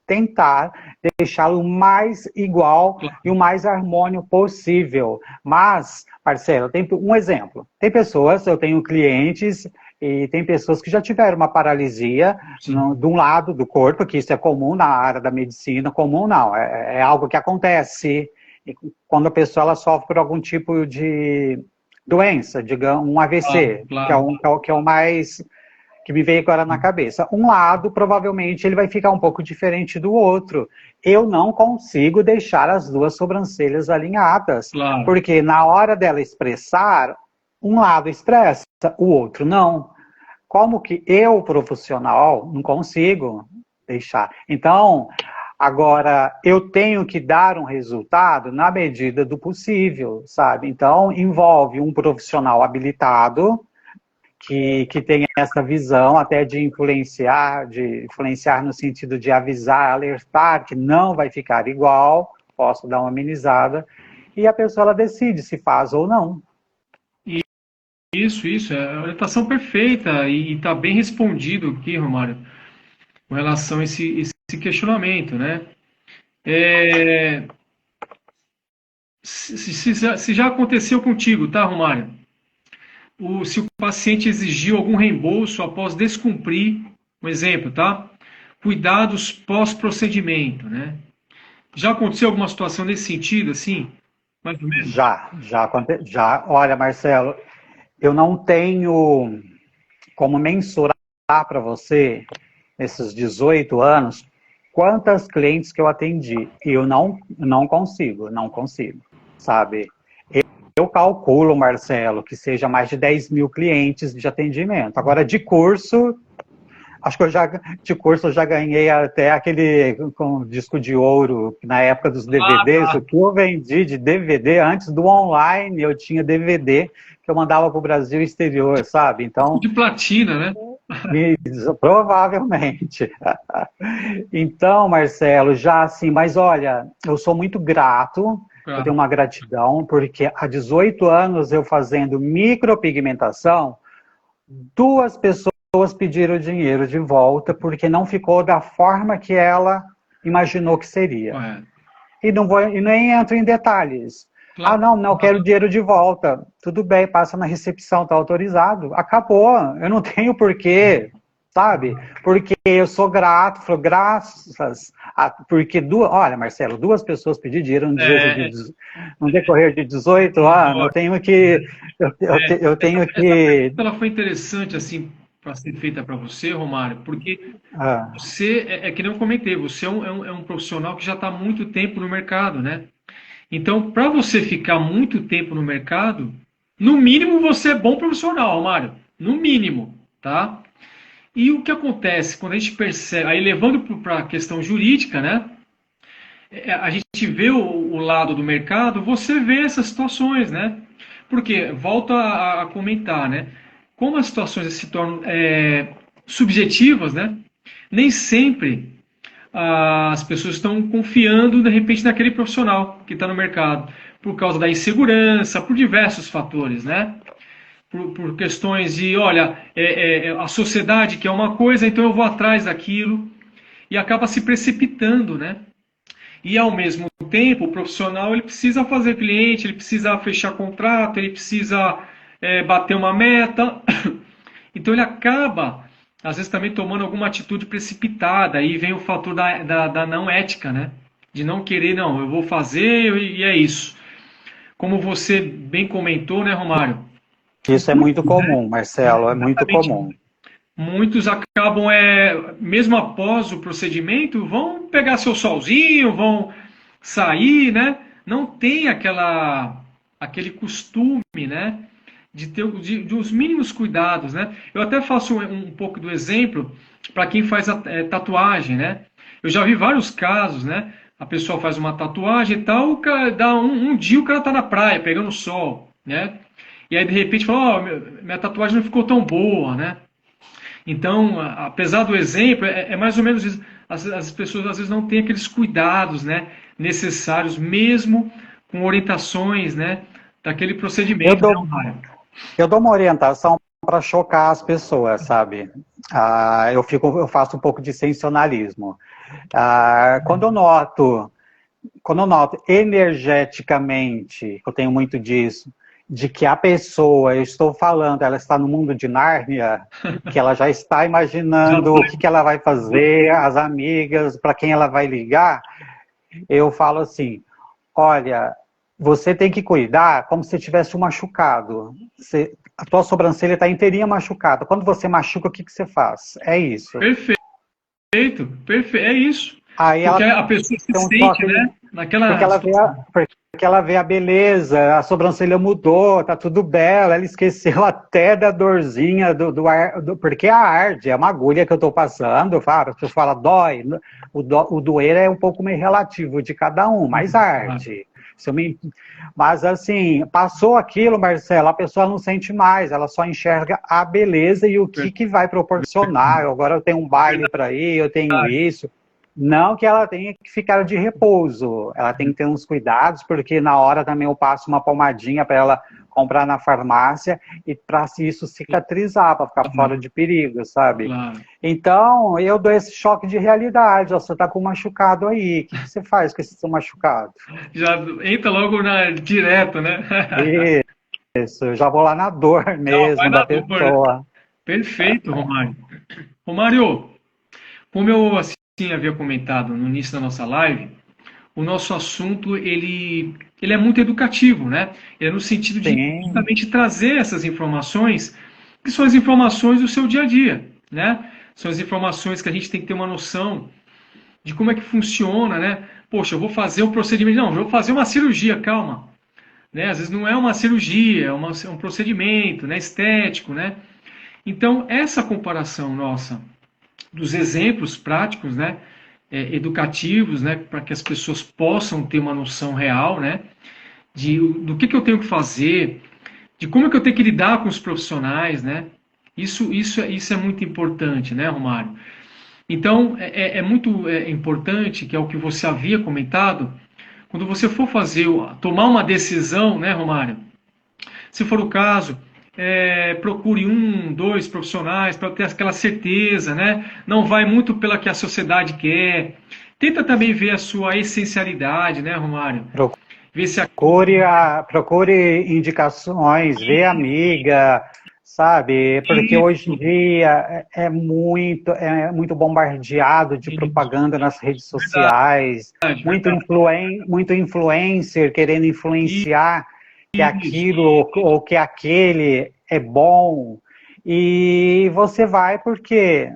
tentar deixá-lo mais igual e o mais harmônico possível. Mas, Marcelo, tem um exemplo. Tem pessoas, eu tenho clientes e tem pessoas que já tiveram uma paralisia de um lado do corpo, que isso é comum na área da medicina. Comum não, é algo que acontece quando a pessoa ela sofre por algum tipo de doença, digamos, um AVC, que é o mais... que me veio agora na cabeça. Um lado, provavelmente, ele vai ficar um pouco diferente do outro. Eu não consigo deixar as duas sobrancelhas alinhadas, porque na hora dela expressar, um lado expressa, o outro não. Como que eu, profissional, não consigo deixar? Então, agora, eu tenho que dar um resultado na medida do possível, sabe? Então, envolve um profissional habilitado, que tem essa visão até de influenciar no sentido de avisar, alertar que não vai ficar igual, posso dar uma amenizada, e a pessoa ela decide se faz ou não. Isso, é a orientação perfeita e está bem respondido aqui, Romário, com relação a esse questionamento, né? É, se já aconteceu contigo, tá, Romário? Se o paciente exigiu algum reembolso após descumprir, um exemplo, tá? Cuidados pós-procedimento, né? Já aconteceu alguma situação nesse sentido, assim? Mais ou menos? Já. Olha, Marcelo, eu não tenho como mensurar para você, nesses 18 anos, quantas clientes que eu atendi. E eu não consigo, sabe? Eu calculo, Marcelo, que seja mais de 10 mil clientes de atendimento. Agora, de curso, acho que eu já ganhei até aquele com disco de ouro, na época dos DVDs. O que eu vendi de DVD, antes do online, eu tinha DVD que eu mandava para o Brasil exterior, sabe? Então, de platina, né? Provavelmente. Então, Marcelo, já assim, mas olha, eu sou muito grato, eu tenho uma gratidão, porque há 18 anos eu fazendo micropigmentação, 2 pessoas pediram o dinheiro de volta, porque não ficou da forma que ela imaginou que seria. E nem entro em detalhes. Claro. Não, quero o dinheiro de volta. Tudo bem, passa na recepção, está autorizado. Acabou, eu não tenho porquê, sabe? Porque eu sou grato, graças a... Porque, olha, Marcelo, 2 pessoas pediram dinheiro no decorrer de 18 anos, eu tenho que... Ela foi interessante, assim, para ser feita para você, Romário, porque você, que nem eu comentei, você é um profissional que já está há muito tempo no mercado, né? Então, para você ficar muito tempo no mercado, no mínimo você é bom profissional, Romário. No mínimo, tá? E o que acontece quando a gente percebe, aí levando para a questão jurídica, né? A gente vê o lado do mercado, você vê essas situações, né? Porque, volto a comentar, né? Como as situações se tornam subjetivas, né? Nem sempre as pessoas estão confiando, de repente, naquele profissional que está no mercado, por causa da insegurança, por diversos fatores, né? Por questões de, olha, a sociedade quer uma coisa, então eu vou atrás daquilo, e acaba se precipitando, né? E, ao mesmo tempo, o profissional ele precisa fazer cliente, ele precisa fechar contrato, ele precisa bater uma meta, então ele acaba às vezes também tomando alguma atitude precipitada, aí vem o fator da não ética, né? De não querer, não, eu vou fazer e é isso. Como você bem comentou, né, Romário? Isso é muito comum, Marcelo, é muito comum. Muitos acabam, mesmo após o procedimento, vão pegar seu solzinho, vão sair, né? Não tem aquele costume, né? De ter os mínimos cuidados, né? Eu até faço um pouco do exemplo para quem faz tatuagem, né? Eu já vi vários casos, né? A pessoa faz uma tatuagem e tal, dá um dia o cara tá na praia, pegando sol, né? E aí de repente fala, minha tatuagem não ficou tão boa, né? Então, apesar do exemplo, é mais ou menos isso. As pessoas às vezes não têm aqueles cuidados, né, necessários, mesmo com orientações, né, daquele procedimento. Eu dou uma orientação para chocar as pessoas, sabe? Eu faço um pouco de sensacionalismo. Quando eu noto energeticamente, eu tenho muito disso, de que a pessoa, eu estou falando, ela está no mundo de Nárnia, que ela já está imaginando o que ela vai fazer, as amigas, para quem ela vai ligar, eu falo assim, olha, você tem que cuidar como se tivesse um machucado. A tua sobrancelha está inteirinha machucada. Quando você machuca, o que você faz? É isso. Perfeito, é isso. Aí porque a pessoa se sente, né? Porque ela vê a beleza, a sobrancelha mudou, tá tudo belo, ela esqueceu até da dorzinha porque arde, é uma agulha que eu tô passando, a pessoa fala, dói. O doer é um pouco meio relativo de cada um, mas arde. Mas assim, passou aquilo, Marcelo, a pessoa não sente mais, ela só enxerga a beleza e o que vai proporcionar. Agora eu tenho um baile para ir, eu tenho isso. Não que ela tenha que ficar de repouso, ela tem que ter uns cuidados, porque na hora também eu passo uma pomadinha para ela comprar na farmácia e para isso cicatrizar, para ficar fora de perigo, sabe? Claro. Então, eu dou esse choque de realidade. Ó, você está com um machucado aí, o que você faz com esse seu machucado? Já entra logo direto, né? Isso, eu já vou lá na dor Não, vai mesmo na da dor. pessoa. Perfeito, Romário. Romário, como eu assim havia comentado no início da nossa live, o nosso assunto ele é muito educativo, né? É no sentido de Sim, justamente trazer essas informações, que são as informações do seu dia a dia, né? São as informações que a gente tem que ter uma noção de como é que funciona, né? Poxa, eu vou fazer um procedimento, não, eu vou fazer uma cirurgia, calma, né? Às vezes não é uma cirurgia, é um procedimento, né? Estético, né? Então essa comparação nossa dos exemplos práticos, né? Educativos, né? Para que as pessoas possam ter uma noção real, né? Do que eu tenho que fazer, de como é que eu tenho que lidar com os profissionais, né? Isso é muito importante, né, Romário? Então, é muito importante, que é o que você havia comentado, quando você for tomar uma decisão, né, Romário? Se for o caso, procure um, dois profissionais para ter aquela certeza, né? Não vai muito pela que a sociedade quer. Tenta também ver a sua essencialidade, né, Romário? Ver se procure indicações, vê amiga, sabe? Porque hoje em dia é muito bombardeado de propaganda nas redes sociais, muito influencer querendo influenciar que aquilo ou que aquele é bom. E você vai porque,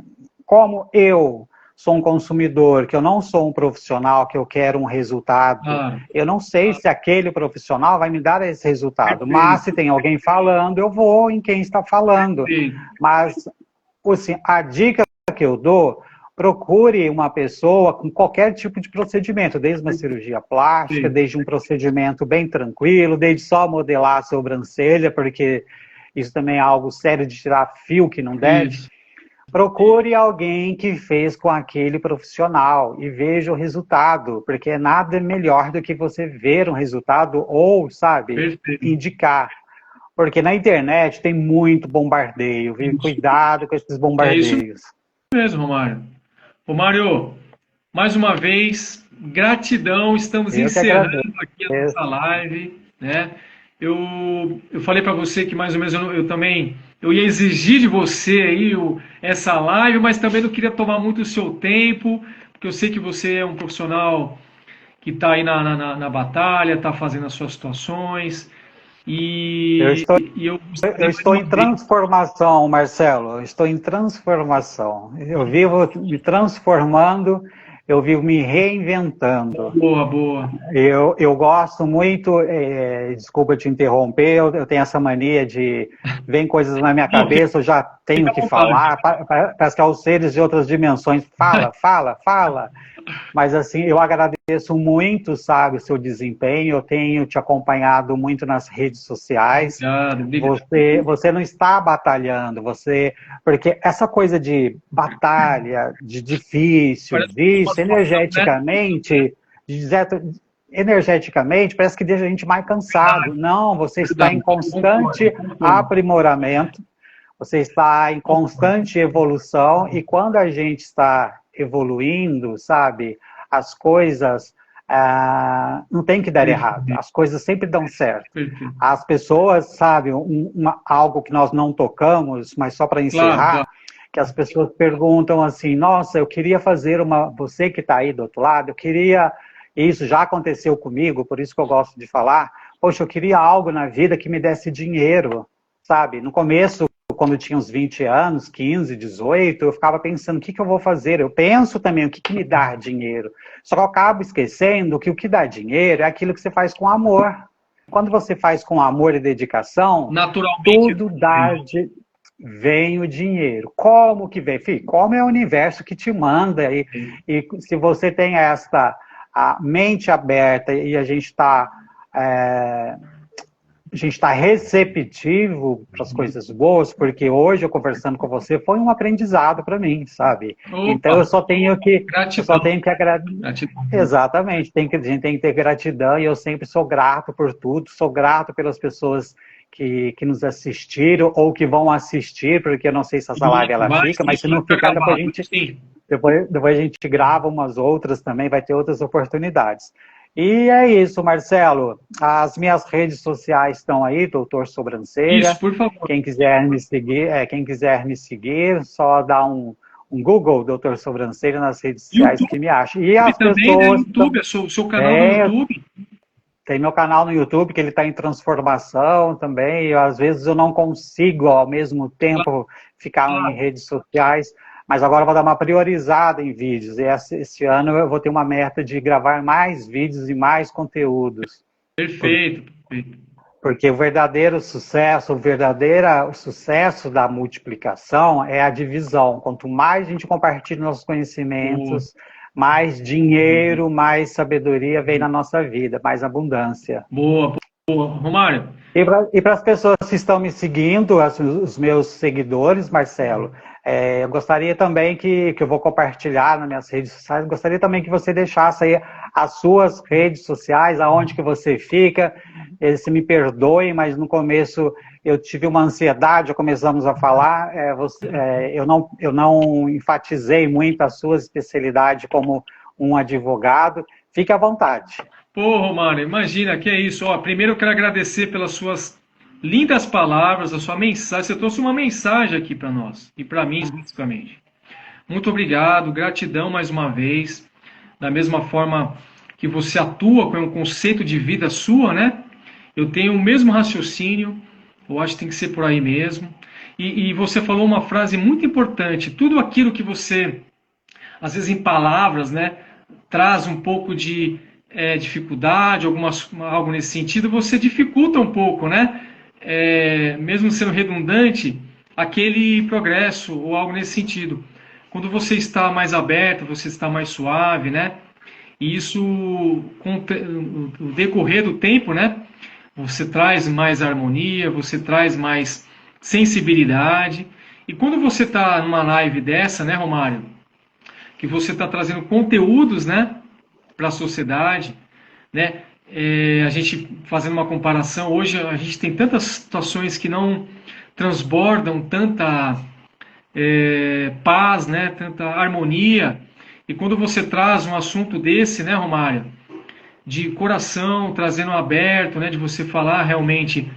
como eu sou um consumidor, que eu não sou um profissional, que eu quero um resultado, eu não sei se aquele profissional vai me dar esse resultado, mas se tem alguém falando, eu vou em quem está falando. Mas, assim, a dica que eu dou, procure uma pessoa com qualquer tipo de procedimento, desde uma cirurgia plástica, desde um procedimento bem tranquilo, desde só modelar a sobrancelha, porque isso também é algo sério de tirar fio que não deve. Procure alguém que fez com aquele profissional e veja o resultado, porque nada é melhor do que você ver um resultado ou, sabe, indicar. Porque na internet tem muito bombardeio, viu? Cuidado com esses bombardeios. É isso mesmo, Romário. Romário, mais uma vez, gratidão, estamos encerrando aqui a nossa live, né? Eu falei para você que mais ou menos eu também ia exigir de você aí essa live, mas também não queria tomar muito o seu tempo, porque eu sei que você é um profissional que está aí na batalha, está fazendo as suas situações. Eu estou em transformação, Marcelo. Eu estou em transformação. Eu vivo me transformando, eu vivo me reinventando. Boa. Eu gosto muito, desculpa te interromper, eu tenho essa mania de vem coisas na minha cabeça, eu já tenho que falar, parece que aos seres de outras dimensões, fala. Mas assim, eu agradeço muito, sabe, o seu desempenho, eu tenho te acompanhado muito nas redes sociais. Você não está batalhando, porque essa coisa de batalha, de difícil, energeticamente, parece que deixa a gente mais cansado. Não, você está em constante aprimoramento, você está em constante evolução, e quando a gente está evoluindo, sabe, as coisas não tem que dar errado, as coisas sempre dão certo. As pessoas, sabe, algo que nós não tocamos, mas só para encerrar, que as pessoas perguntam assim, nossa, eu queria fazer você que está aí do outro lado, isso já aconteceu comigo, por isso que eu gosto de falar, poxa, eu queria algo na vida que me desse dinheiro, sabe, no começo, quando eu tinha uns 20 anos, 15, 18, eu ficava pensando, o que eu vou fazer? Eu penso também, o que me dá dinheiro? Só que eu acabo esquecendo que o que dá dinheiro é aquilo que você faz com amor. Quando você faz com amor e dedicação, tudo vem o dinheiro. Como que vem? Filho, como é o universo que te manda. E se você tem a mente aberta e a gente está a gente está receptivo para as coisas boas, porque hoje eu conversando com você foi um aprendizado para mim, sabe? Opa, Então eu só tenho que gratidão. agradecer. Exatamente, a gente tem que ter gratidão e eu sempre sou grato por tudo, sou grato pelas pessoas que nos assistiram ou que vão assistir, porque eu não sei se essa live ela fica, mas se não ficar, depois a gente grava umas outras também, vai ter outras oportunidades. E é isso, Marcelo. As minhas redes sociais estão aí, Doutor Sobrancelha. Isso, por favor. Quem quiser me seguir, só dá um Google, Doutor Sobrancelha, nas redes sociais YouTube, que me acha. E as também, pessoas... né? YouTube, o seu canal no YouTube. Tem meu canal no YouTube, que ele está em transformação também. Às vezes eu não consigo, ao mesmo tempo, ficar em redes sociais. Mas agora eu vou dar uma priorizada em vídeos. E esse ano eu vou ter uma meta de gravar mais vídeos e mais conteúdos. Perfeito. Porque o verdadeiro sucesso da multiplicação é a divisão. Quanto mais a gente compartilha nossos conhecimentos, mais dinheiro, mais sabedoria vem na nossa vida, mais abundância. Boa. Romário. E para as pessoas que estão me seguindo, os meus seguidores, Marcelo, eu gostaria também que eu vou compartilhar nas minhas redes sociais, gostaria também que você deixasse aí as suas redes sociais, aonde que você fica. Se me perdoem, mas no começo eu tive uma ansiedade, começamos a falar, eu não enfatizei muito a sua especialidade como um advogado. Fique à vontade. Pô, Romário, imagina, que é isso. Primeiro eu quero agradecer pelas suas lindas palavras, a sua mensagem. Você trouxe uma mensagem aqui para nós, e para mim especificamente. Muito obrigado, gratidão mais uma vez. Da mesma forma que você atua com um conceito de vida sua, né? Eu tenho o mesmo raciocínio, eu acho que tem que ser por aí mesmo. E você falou uma frase muito importante. Tudo aquilo que você, às vezes em palavras, né, traz um pouco de dificuldade, algo nesse sentido, você dificulta um pouco, né? Mesmo sendo redundante, aquele progresso ou algo nesse sentido. Quando você está mais aberto, você está mais suave, né? E isso, com o decorrer do tempo, né? Você traz mais harmonia, você traz mais sensibilidade. E quando você está numa live dessa, né, Romário? Que você está trazendo conteúdos, né? Para a sociedade, né? A gente fazendo uma comparação, hoje a gente tem tantas situações que não transbordam tanta paz, né? Tanta harmonia. E quando você traz um assunto desse, né, Romário, de coração, trazendo aberto, né, de você falar realmente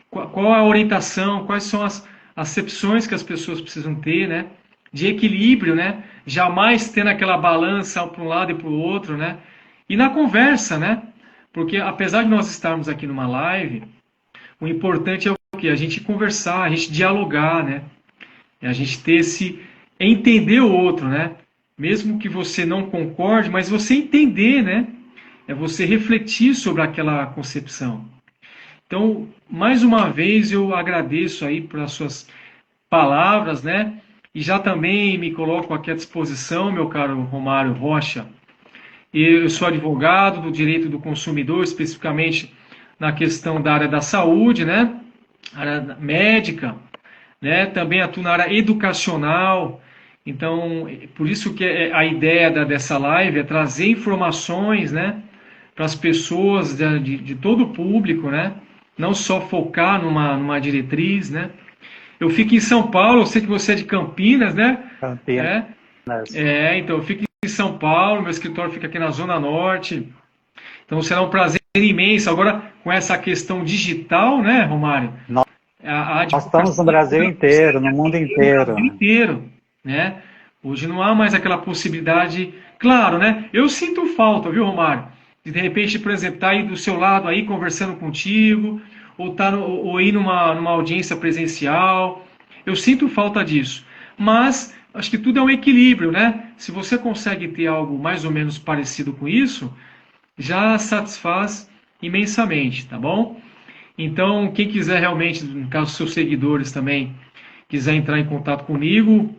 qual a orientação, quais são as acepções que as pessoas precisam ter, né, de equilíbrio, né, jamais tendo aquela balança para um lado e para o outro, né, e na conversa, né, porque apesar de nós estarmos aqui numa live, o importante é o quê? A gente conversar, a gente dialogar, né, a gente ter entender o outro, né, mesmo que você não concorde, mas você entender, né, é você refletir sobre aquela concepção. Então, mais uma vez, eu agradeço aí pelas suas palavras, né? E já também me coloco aqui à disposição, meu caro Romário Rocha. Eu sou advogado do direito do consumidor, especificamente na questão da área da saúde, né? Área médica, né? Também atuo na área educacional. Então, por isso que a ideia dessa live é trazer informações, né? Para as pessoas de todo o público, né? Não só focar numa diretriz, né? Eu fico em São Paulo, eu sei que você é de Campinas, né? Campinas. Então eu fico em São Paulo, meu escritório fica aqui na Zona Norte. Então será um prazer imenso. Agora, com essa questão digital, né, Romário? Nós estamos no Brasil inteiro, no mundo inteiro. No Brasil inteiro, né? Hoje não há mais aquela possibilidade. Claro, né? Eu sinto falta, viu, Romário? De repente, por exemplo, estar aí do seu lado aí conversando contigo, ou ir numa audiência presencial. Eu sinto falta disso. Mas acho que tudo é um equilíbrio, né? Se você consegue ter algo mais ou menos parecido com isso, já satisfaz imensamente, tá bom? Então, quem quiser realmente, no caso seus seguidores também, quiser entrar em contato comigo,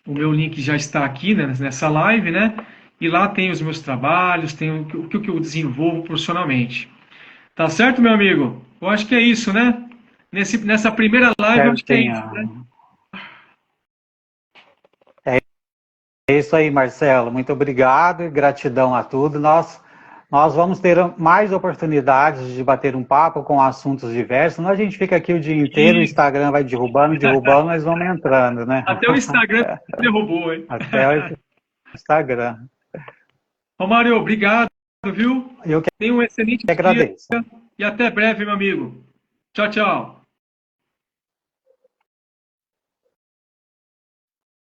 o meu link já está aqui, né, nessa live, né? E lá tem os meus trabalhos, tem o que eu desenvolvo profissionalmente. Tá certo, meu amigo? Eu acho que é isso, né? Nessa primeira live, eu acho que é isso, né? Certinho. É isso aí, Marcelo. Muito obrigado e gratidão a tudo. Nós vamos ter mais oportunidades de bater um papo com assuntos diversos. Senão a gente fica aqui o dia inteiro, o Isso. Instagram vai derrubando, derrubando, mas vamos entrando, né? Até o Instagram derrubou, hein? Até o Instagram. Romário, obrigado, viu? Eu que Tenha um excelente dia agradeço. e até breve, meu amigo. Tchau, tchau.